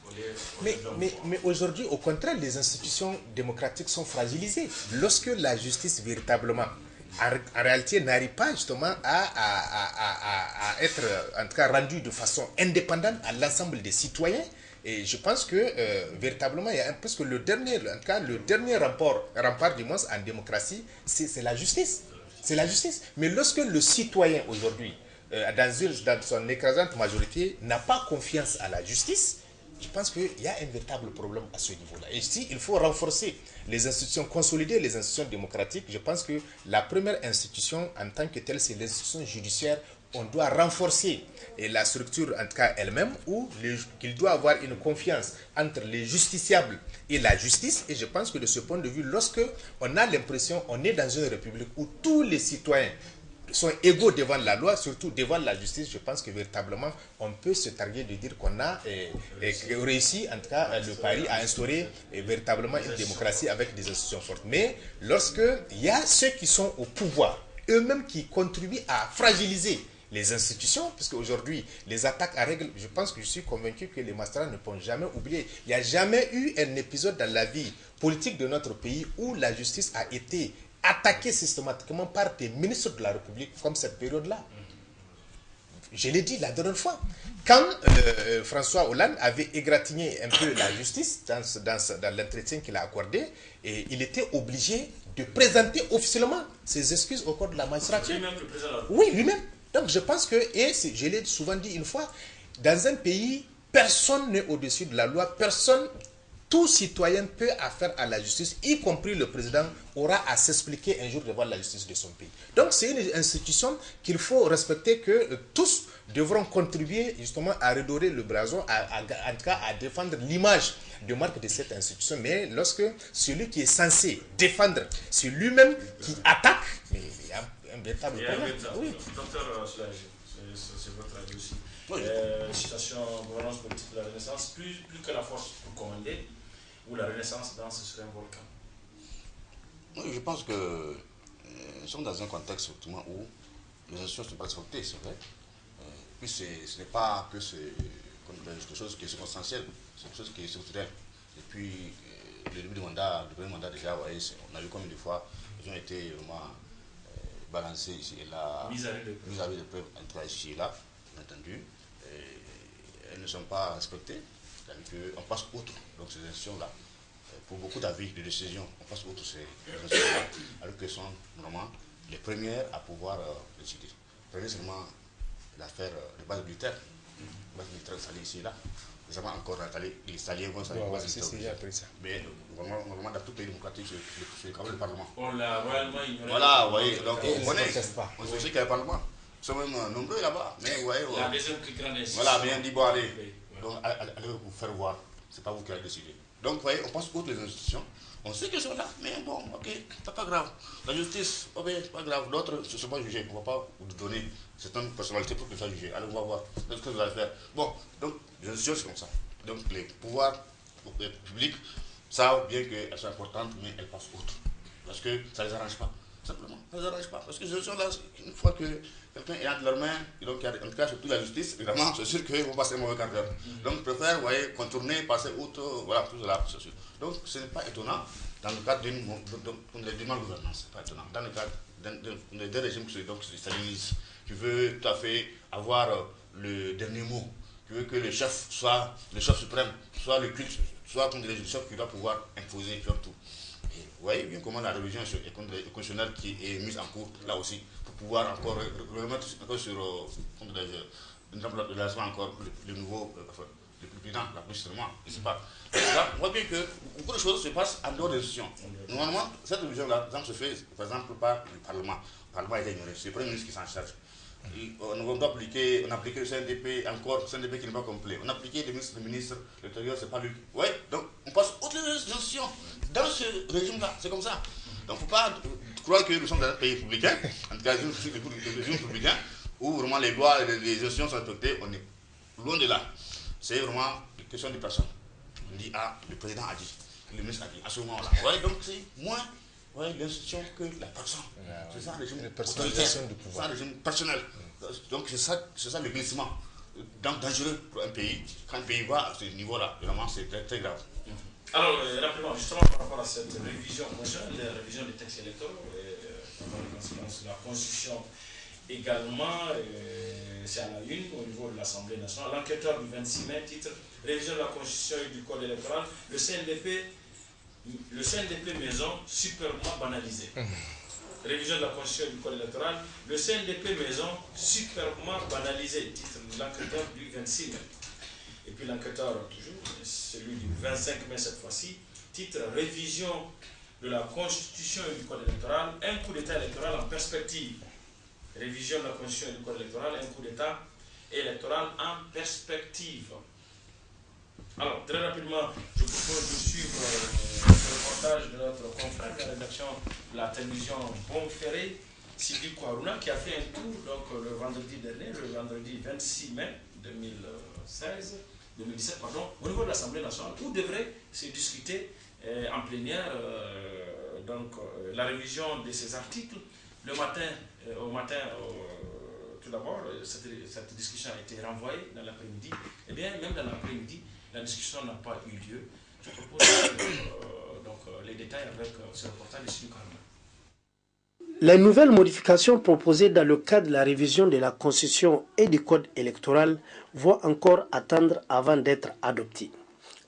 Mais aujourd'hui, au contraire, les institutions démocratiques sont fragilisées. Lorsque la justice véritablement en réalité n'arrive pas justement à être en tout cas rendue de façon indépendante à l'ensemble des citoyens. Et je pense que véritablement, il y a parce que le dernier rempart du moins en démocratie, c'est la justice. C'est la justice. Mais lorsque le citoyen aujourd'hui, dans son écrasante majorité, n'a pas confiance à la justice, je pense qu'il y a un véritable problème à ce niveau-là. Et si il faut renforcer les institutions, consolider les institutions démocratiques, je pense que la première institution en tant que telle, c'est l'institution judiciaire. On doit renforcer la structure, en tout cas elle-même, où qu'il doit avoir une confiance entre les justiciables et la justice. Et je pense que de ce point de vue, lorsque on a l'impression qu'on est dans une république où tous les citoyens sont égaux devant la loi, surtout devant la justice, je pense que véritablement on peut se targuer de dire qu'on a réussi, en tout cas le pari à instaurer véritablement une démocratie avec des institutions fortes. Mais lorsque il y a ceux qui sont au pouvoir, eux-mêmes qui contribuent à fragiliser les institutions, puisque aujourd'hui les attaques à règle, je pense que je suis convaincu que les magistrats ne pourront jamais oublier. Il n'y a jamais eu un épisode dans la vie politique de notre pays où la justice a été attaqué systématiquement par des ministres de la République comme cette période-là. Je l'ai dit la dernière fois. Quand François Hollande avait égratigné un peu la justice dans l'entretien qu'il a accordé, et il était obligé de présenter officiellement ses excuses au corps de la magistrature. Lui-même, le président. Oui, lui-même. Donc je pense que, et je l'ai souvent dit une fois, dans un pays, personne n'est au-dessus de la loi, tout citoyen peut affaire à la justice, y compris le président, aura à s'expliquer un jour devant la justice de son pays. Donc c'est une institution qu'il faut respecter, que tous devront contribuer justement à redorer le blason, en tout cas à défendre l'image de marque de cette institution. Mais lorsque celui qui est censé défendre, c'est lui-même qui attaque, mais il y a un véritable problème. Oui. Docteur Soulage, c'est votre avis aussi. Oui. Situation gouvernance politique de la Renaissance, plus que la force pour commander, ou la Renaissance dans ce serait un volcan. Oui, je pense que nous sommes dans un contexte effectivement où les institutions ne sont pas respectées, c'est vrai. Puis ce n'est pas que quelque chose qui est circonstanciel, c'est quelque chose qui est structurel. Depuis le début du mandat, le premier mandat déjà, voyez, on a vu combien de fois ils ont été vraiment balancés ici et là, mis à vie de preuves entre ici et là, bien entendu. Elles ne sont pas respectées. On passe outre donc, ces institutions-là. Pour beaucoup d'avis, de décisions, on passe outre ces institutions-là, alors qu'elles sont vraiment les premières à pouvoir décider. Prenez seulement l'affaire de base militaire. La base militaire installée ici et là. Récemment encore installée vont installer une base militaire. Mais normalement, dans tous les pays démocratiques, c'est quand même le Parlement. On l'a royalement ignoré. Voilà, vous voyez, donc on connaît. On sait qu'il y a le Parlement. Ils sont même nombreux là-bas. Mais vous voyez, la deuxième plus grande institution. voilà, bien dit, bon, allez. Donc, allez vous faire voir. C'est pas vous qui allez décider. Donc, vous voyez, on passe outre les institutions. On sait qu'ils sont là, mais bon, ok, c'est pas grave. La justice, ok, c'est pas grave. D'autres ne sont pas jugés. On ne va pas vous donner certaines personnalités pour que ça juger. Allez, on va voir ce que vous allez faire. Bon, donc, les institutions, c'est comme ça. Donc, les pouvoirs publics savent bien qu'elles sont importantes, mais elles passent outre. Parce que ça ne les arrange pas. Simplement. Ça ne dérange pas. Parce que ces élections-là, une fois que quelqu'un est entre leurs mains, donc en tout cas surtout la justice, évidemment, c'est sûr qu'ils vont passer un mauvais quart d'heure. Donc je préfère, vous voyez, contourner, passer outre, voilà, tout cela, c'est sûr. Donc ce n'est pas étonnant dans le cadre d'une mal-gouvernance. C'est pas étonnant. Dans le cadre d'un régime qui se stalinise, qui veut tout à fait avoir le dernier mot, qui veut que le chef soit le chef suprême, soit le culte, soit le chef qui doit pouvoir imposer, faire tout. Et vous voyez bien comment la révision constitutionnelle qui est mise en cours, là aussi, pour pouvoir encore remettre encore sur encore le nouveau, le président, la président, je ne sais pas. Là, on voit bien que beaucoup de choses se passent en dehors des institutions. Normalement, cette révision-là, se fait, par exemple, par le Parlement. Le Parlement a été ignoré, c'est le Premier ministre qui s'en charge. On doit appliquer, on a appliqué le CNDP encore, le CNDP qui n'est pas complet. On a appliqué le ministre de l'Intérieur, c'est pas lui. Oui, donc on passe autre institution dans ce régime-là, c'est comme ça. Donc il ne faut pas croire que nous sommes dans un pays républicain, en tout cas, un régime républicain, où vraiment les lois, les institutions sont respectées, on est loin de là. C'est vraiment une question de personne. On dit, ah, le président a dit, le ministre a dit, à ce moment-là. Ouais, donc c'est moins l'institution que la personne. C'est ça le régime autoritaire, c'est ça le régime personnel. Donc c'est ça le glissement. Donc dangereux pour un pays. Quand un pays va à ce niveau-là, vraiment c'est très, très grave. Alors, rapidement, justement par rapport à cette révision conjointe, la révision des textes électoraux, la Constitution également, c'est à la une au niveau de l'Assemblée nationale. L'enquêteur du 26 mai, titre révision de la Constitution et du Code électoral, le CNDP maison superbement banalisé. Révision de la Constitution et du Code électoral, le CNDP maison superbement banalisé, titre de l'enquêteur du 26 mai. Et puis l'enquêteur, toujours, celui du 25 mai cette fois-ci, titre révision de la Constitution et du Code électoral, un coup d'État électoral en perspective. Révision de la Constitution et du Code électoral, un coup d'État électoral en perspective. Alors, très rapidement, je vous propose de suivre le reportage de notre confrère de la rédaction de la télévision Bonferré, Sidi Kouarouna, qui a fait un tour donc, le vendredi dernier, le vendredi 26 mai 2017, au niveau de l'Assemblée nationale, où devrait se discuter en plénière la révision de ces articles. Le matin, tout d'abord, cette discussion a été renvoyée dans l'après-midi. Et bien, même dans l'après-midi, la discussion n'a pas eu lieu. Je propose les détails avec ce reportage de Sidi Kouarouna. Les nouvelles modifications proposées dans le cadre de la révision de la Constitution et du Code électoral vont encore attendre avant d'être adoptées.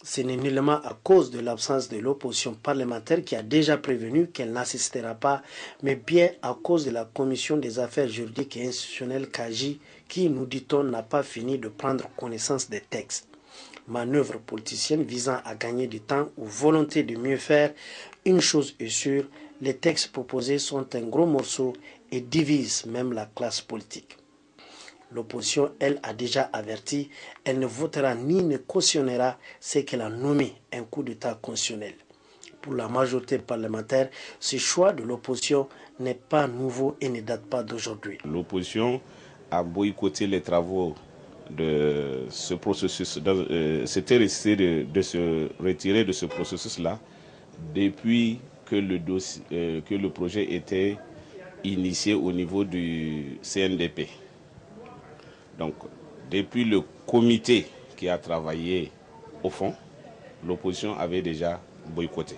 Ce n'est nullement à cause de l'absence de l'opposition parlementaire qui a déjà prévenu qu'elle n'assistera pas, mais bien à cause de la Commission des affaires juridiques et institutionnelles CAJI qui, nous dit-on, n'a pas fini de prendre connaissance des textes. Manœuvre politicienne visant à gagner du temps ou volonté de mieux faire, une chose est sûre, les textes proposés sont un gros morceau et divisent même la classe politique. L'opposition, elle, a déjà averti, elle ne votera ni ne cautionnera ce qu'elle a nommé un coup d'État constitutionnel. Pour la majorité parlementaire, ce choix de l'opposition n'est pas nouveau et ne date pas d'aujourd'hui. L'opposition a boycotté les travaux de ce processus, s'était resté de se retirer de ce processus-là depuis que le projet était initié au niveau du CNDP. Donc, depuis le comité qui a travaillé au fond, l'opposition avait déjà boycotté.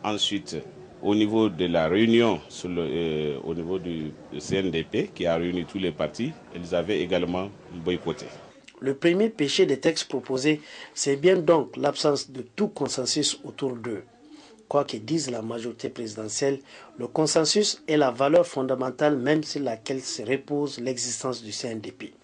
Ensuite, au niveau de la réunion, au niveau du CNDP, qui a réuni tous les partis, ils avaient également boycotté. Le premier péché des textes proposés, c'est bien donc l'absence de tout consensus autour d'eux. Quoi que dise la majorité présidentielle, le consensus est la valeur fondamentale même sur laquelle se repose l'existence du CNDP.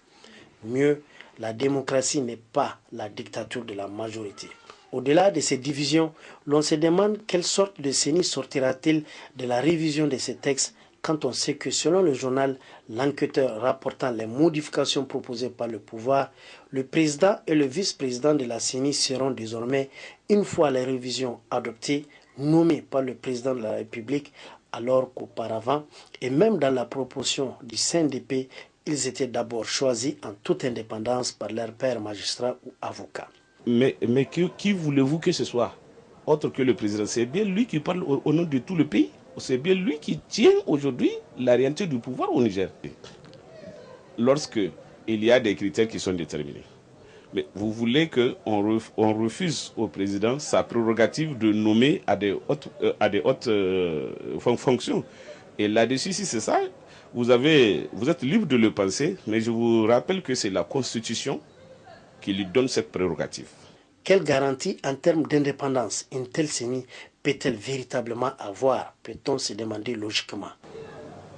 Mieux, la démocratie n'est pas la dictature de la majorité. Au-delà de ces divisions, l'on se demande quelle sorte de CENI sortira-t-il de la révision de ces textes quand on sait que selon le journal, l'enquêteur rapportant les modifications proposées par le pouvoir, le président et le vice-président de la CENI seront désormais, une fois les révisions adoptées, nommés par le président de la République, alors qu'auparavant, et même dans la proportion du CNDP, ils étaient d'abord choisis en toute indépendance par leur père magistrat ou avocat. Mais qui voulez-vous que ce soit autre que le président? C'est bien lui qui parle au nom de tout le pays. c'est bien lui qui tient aujourd'hui la réalité du pouvoir au Niger. Lorsque il y a des critères qui sont déterminés. Mais vous voulez qu'on refuse au président sa prérogative de nommer à des hautes fonctions. Et là-dessus, si c'est ça, vous êtes libre de le penser, mais je vous rappelle que c'est la Constitution qui lui donne cette prérogative. Quelle garantie en termes d'indépendance une telle CENI peut-elle véritablement avoir, peut-on se demander logiquement?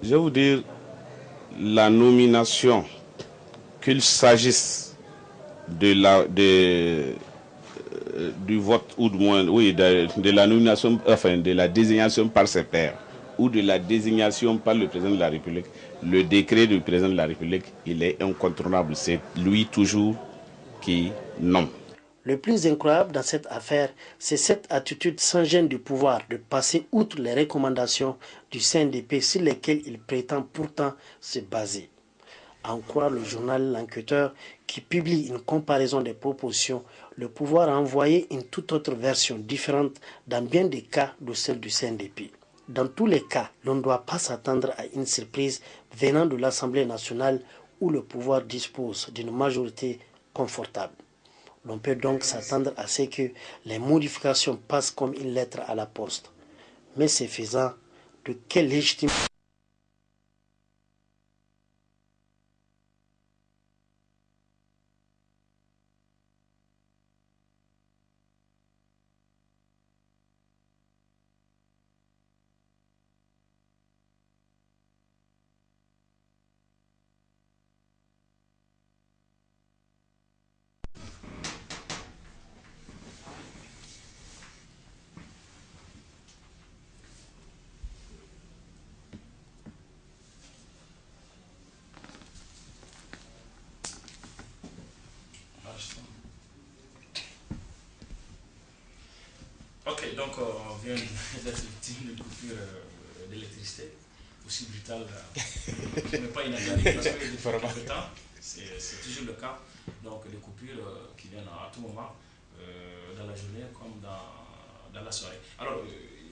Je vais vous dire, la nomination, qu'il s'agisse du vote ou du moins de la nomination, enfin de la désignation par ses pairs ou de la désignation par le président de la République, le décret du président de la République, il est incontournable. C'est lui toujours qui nomme. Le plus incroyable dans cette affaire, c'est cette attitude sans gêne du pouvoir de passer outre les recommandations du CNDP sur lesquelles il prétend pourtant se baser. En croire le journal L'Enquêteur qui publie une comparaison des propositions, le pouvoir a envoyé une toute autre version différente dans bien des cas de celle du CNDP. Dans tous les cas, l'on ne doit pas s'attendre à une surprise venant de l'Assemblée nationale où le pouvoir dispose d'une majorité confortable. L'on peut donc s'attendre à ce que les modifications passent comme une lettre à la poste. Mais ce faisant, de quelle légitimité Ok, donc on vient d'être victime d'une coupure d'électricité aussi brutale, mais pas inattendu parce que depuis quelque temps, c'est toujours le cas. Donc des coupures qui viennent à tout moment, dans la journée comme dans la soirée. Alors,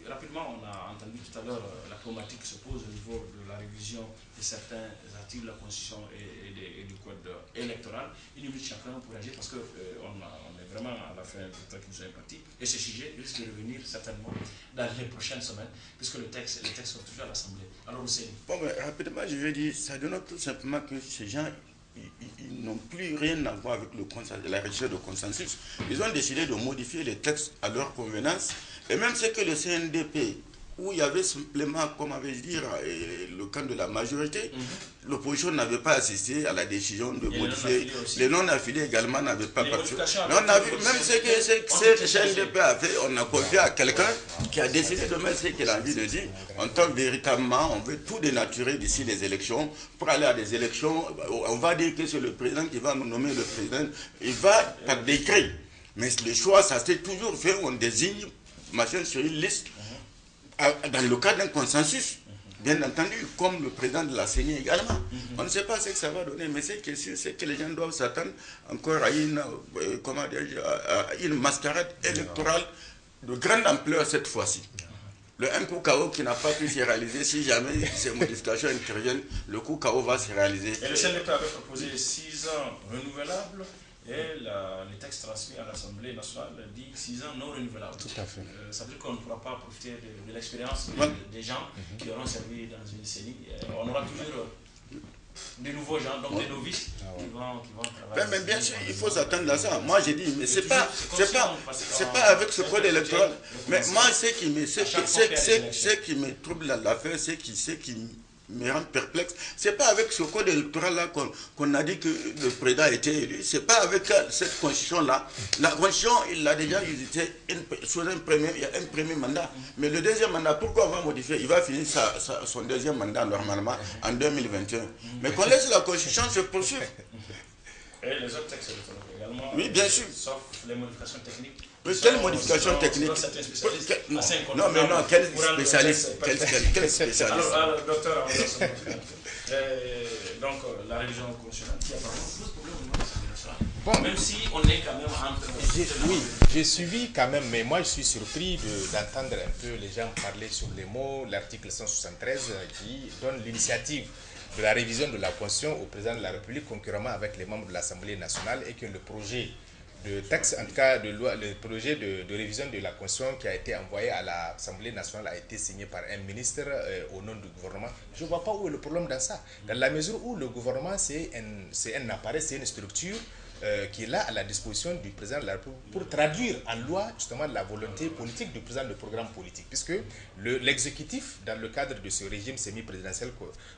rapidement, on a entendu tout à l'heure la problématique se pose au niveau de la révision de certains articles de la Constitution et du Code électoral. Une minute chacun pour agir parce qu'on est vraiment à la fin du temps qui nous est imparti. Et ce sujet risque de revenir certainement dans les prochaines semaines, puisque les textes sont toujours à l'Assemblée. Alors, c'est... Bon, mais rapidement, je vais dire, ça dénote tout simplement que ces gens, ils n'ont plus rien à voir avec la recherche de consensus. Ils ont décidé de modifier les textes à leur convenance. Et même ce que le CNDP, où il y avait simplement, comme avait dit, le camp de la majorité, l'opposition n'avait pas assisté à la décision de modifier. Les non-affiliés également n'avaient pas participé. Même ce que le CNDP a fait, on a confié à quelqu'un qui a décidé de mettre ce qu'il a envie de dire. On tente véritablement, on veut tout dénaturer d'ici les élections. Pour aller à des élections, on va dire que c'est le président qui va nous nommer le président. Il va par décret. Mais le choix, ça s'est toujours fait, on désigne machin sur une liste, dans le cadre d'un consensus, bien entendu, comme le président de la CENI également. On ne sait pas ce que ça va donner, mais ce qui est sûr, c'est que les gens doivent s'attendre encore à une mascarade électorale de grande ampleur cette fois-ci. Le un coup KO qui n'a pas pu se réaliser, si jamais ces modifications interviennent, le coup KO va se réaliser. Et le CNDP avait proposé 6 ans renouvelables. Et le texte transmis à l'Assemblée nationale dit 6 ans non renouvelables. Tout à fait. Ça veut dire qu'on ne pourra pas profiter de l'expérience des gens qui auront servi dans une CENI. On aura toujours des nouveaux gens, donc des novices qui vont travailler. Mais bien sûr, il faut s'attendre à ça. Moi, j'ai dit, mais c'est pas avec ce code électoral. Mais moi, ce qui me trouble dans l'affaire, c'est qui me rend perplexe. C'est pas avec ce code électoral-là qu'on a dit que le président a été élu. C'est pas avec cette constitution-là. La constitution, il l'a déjà usité sous un premier mandat. Mais le deuxième mandat, pourquoi on va modifier? Il va finir son deuxième mandat normalement en 2021. Mais qu'on laisse la constitution se poursuivre. Et les autres textes également. Oui, bien sûr. Sauf les modifications techniques. Mais quelle modification technique? Non, mais non, quel spécialiste? Quel spécialiste? Alors, docteur, donc la révision constitutionnelle qui a vraiment plus de problèmes au niveau de l'Assemblée nationale. Bon, même si on est quand même entre... Oui, j'ai suivi quand même, mais moi je suis surpris d'entendre un peu les gens parler sur les mots, l'article 173 qui donne l'initiative de la révision de la Constitution au président de la République concurremment avec les membres de l'Assemblée nationale et que le projet de texte, en tout cas de loi, le projet de révision de la Constitution qui a été envoyé à l'Assemblée nationale a été signé par un ministre au nom du gouvernement. Je ne vois pas où est le problème dans ça. Dans la mesure où le gouvernement, c'est un appareil, c'est une structure qui est là à la disposition du président de la République pour traduire en loi justement la volonté politique du président de programme politique. Puisque l'exécutif, dans le cadre de ce régime semi-présidentiel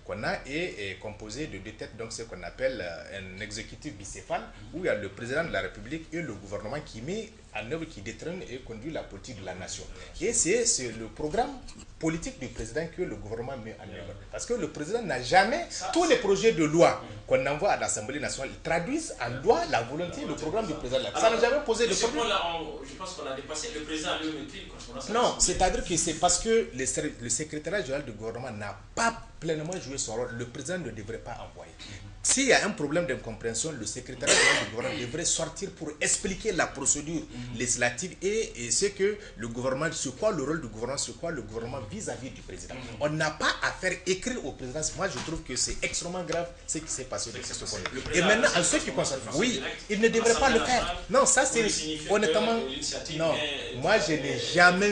qu'on a, est composé de deux têtes, donc ce qu'on appelle un exécutif bicéphale, où il y a le président de la République et le gouvernement qui met en œuvre, qui détermine et conduit la politique de la nation. Et c'est le programme politique du président que le gouvernement met en œuvre. Parce que le président n'a jamais, tous les projets de loi qu'on envoie à l'Assemblée nationale, ils traduisent en loi la volonté, le programme du président. Ça n'a jamais posé de problème. Je pense qu'on a dépassé, le président lui écrit une non, c'est-à-dire que c'est parce que le secrétariat général du gouvernement n'a pas pleinement joué son rôle. Le président ne devrait pas envoyer. S'il y a un problème d'incompréhension, le secrétaire général du gouvernement devrait sortir pour expliquer la procédure législative et ce que le gouvernement, c'est quoi le rôle du gouvernement, c'est quoi le gouvernement vis-à-vis du président. On n'a pas à faire écrire au président. Moi, je trouve que c'est extrêmement grave ce qui s'est passé de ce côté. Et maintenant, en ce qui concerne, oui, il ne devrait pas le faire. Non, ça c'est honnêtement, non. Moi, je n'ai jamais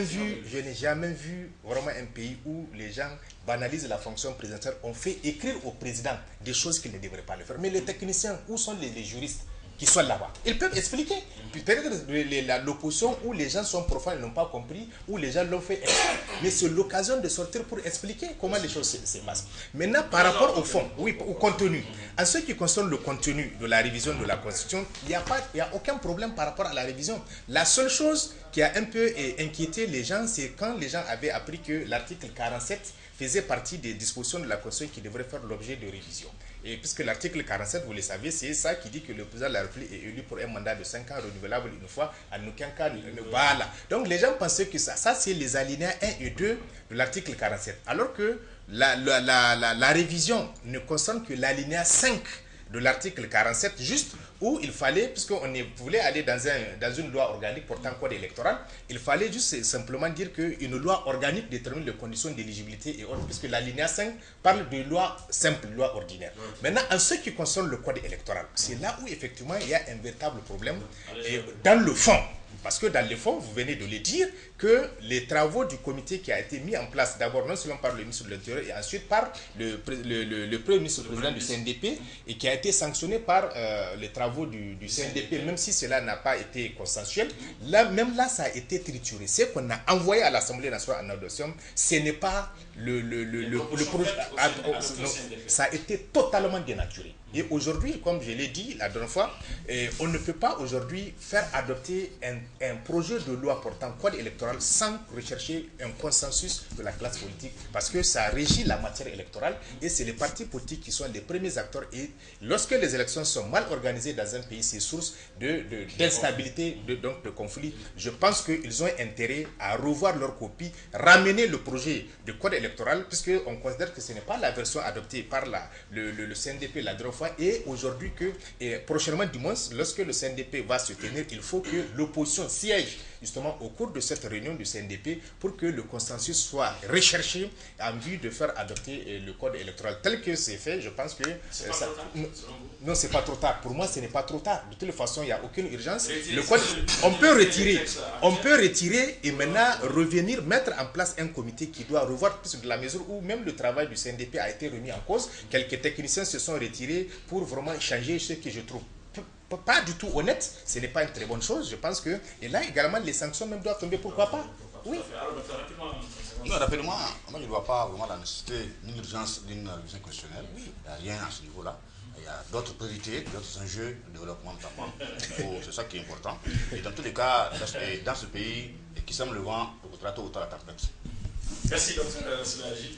vu vraiment un pays où les gens banalisent la fonction présidentielle. On fait écrire au président des choses qu'il ne devrait pas le faire. Mais les techniciens, où sont les juristes qui sont là-bas? Ils peuvent expliquer. Peut-être l'opposition où les gens sont profanes, n'ont pas compris, où les gens l'ont fait exprès. Mais c'est l'occasion de sortir pour expliquer comment les choses se passent. Maintenant, par rapport au fond, oui, au contenu. En ce qui concerne le contenu de la révision de la Constitution, il n'y a aucun problème par rapport à la révision. La seule chose qui a un peu inquiété les gens, c'est quand les gens avaient appris que l'article 47 faisait partie des dispositions de la Constitution qui devraient faire l'objet de révision. Et puisque l'article 47, vous le savez, c'est ça qui dit que le président de la République est élu pour un mandat de 5 ans renouvelable une fois, en aucun cas, voilà. Donc les gens pensaient que ça c'est les alinéas 1 et 2 de l'article 47. Alors que la révision ne concerne que l'alinéa 5 de l'article 47, juste où il fallait, puisqu'on voulait aller dans une loi organique portant code électoral, il fallait juste simplement dire qu'une loi organique détermine les conditions d'éligibilité et autres, puisque l'alinéa 5 parle de loi simple, loi ordinaire. Maintenant, en ce qui concerne le code électoral, c'est là où effectivement il y a un véritable problème dans le fond. Parce que dans le fond, vous venez de le dire, que les travaux du comité qui a été mis en place, d'abord non seulement par le ministre de l'Intérieur et ensuite par le premier ministre président du CNDP, et qui a été sanctionné par les travaux du CNDP, même si cela n'a pas été consensuel, même là, ça a été trituré. Ce qu'on a envoyé à l'Assemblée nationale en adoption, ce n'est pas le projet. Ça a été totalement dénaturé. Et aujourd'hui, comme je l'ai dit la dernière fois, on ne peut pas aujourd'hui faire adopter un projet de loi portant code électoral sans rechercher un consensus de la classe politique, parce que ça régit la matière électorale et c'est les partis politiques qui sont les premiers acteurs. Et lorsque les élections sont mal organisées dans un pays, c'est source d'instabilité, donc de conflit. Je pense qu'ils ont intérêt à revoir leur copie, ramener le projet de code électoral, puisqu'on considère que ce n'est pas la version adoptée par le CNDP la dernière fois. Et aujourd'hui, prochainement du moins, lorsque le CNDP va se tenir, il faut que l'opposition siège justement au cours de cette réunion du CNDP pour que le consensus soit recherché en vue de faire adopter le code électoral. Tel que c'est fait, je pense que... Non, c'est pas trop tard. Pour moi, ce n'est pas trop tard. De toute façon, il n'y a aucune urgence. Le code, on peut retirer et maintenant revenir, mettre en place un comité qui doit revoir, puisque de la mesure où même le travail du CNDP a été remis en cause, quelques techniciens se sont retirés pour vraiment changer ce que je trouve pas du tout honnête. Ce n'est pas une très bonne chose, je pense que... Et là également, les sanctions même doivent tomber, pourquoi pas? Oui. Non, rapidement, moi je ne vois pas vraiment la nécessité ni l'urgence d'une révision constitutionnelle. Oui. Il n'y a rien à ce niveau-là. Il y a d'autres priorités, d'autres enjeux de développement notamment. C'est ça qui est important. Et dans tous les cas, dans ce pays, qui semble le vent, le contrat autant la tempête. Merci, docteur Soulaji.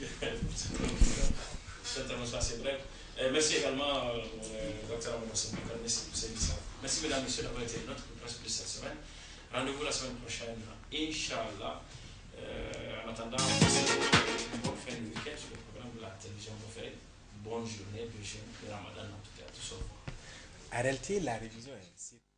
Cette intervention assez brève. Merci également, docteur Amadou Sembouka. Merci pour cette émission. Merci, mesdames et messieurs, d'avoir été notre presse plus cette semaine. Rendez-vous la semaine prochaine, Inch'Allah. En attendant, passez une bonne fin de week-end sur le programme de la télévision préférée. bonne journée de jeûne de Ramadan à tous et à tous. En réalité, la révision est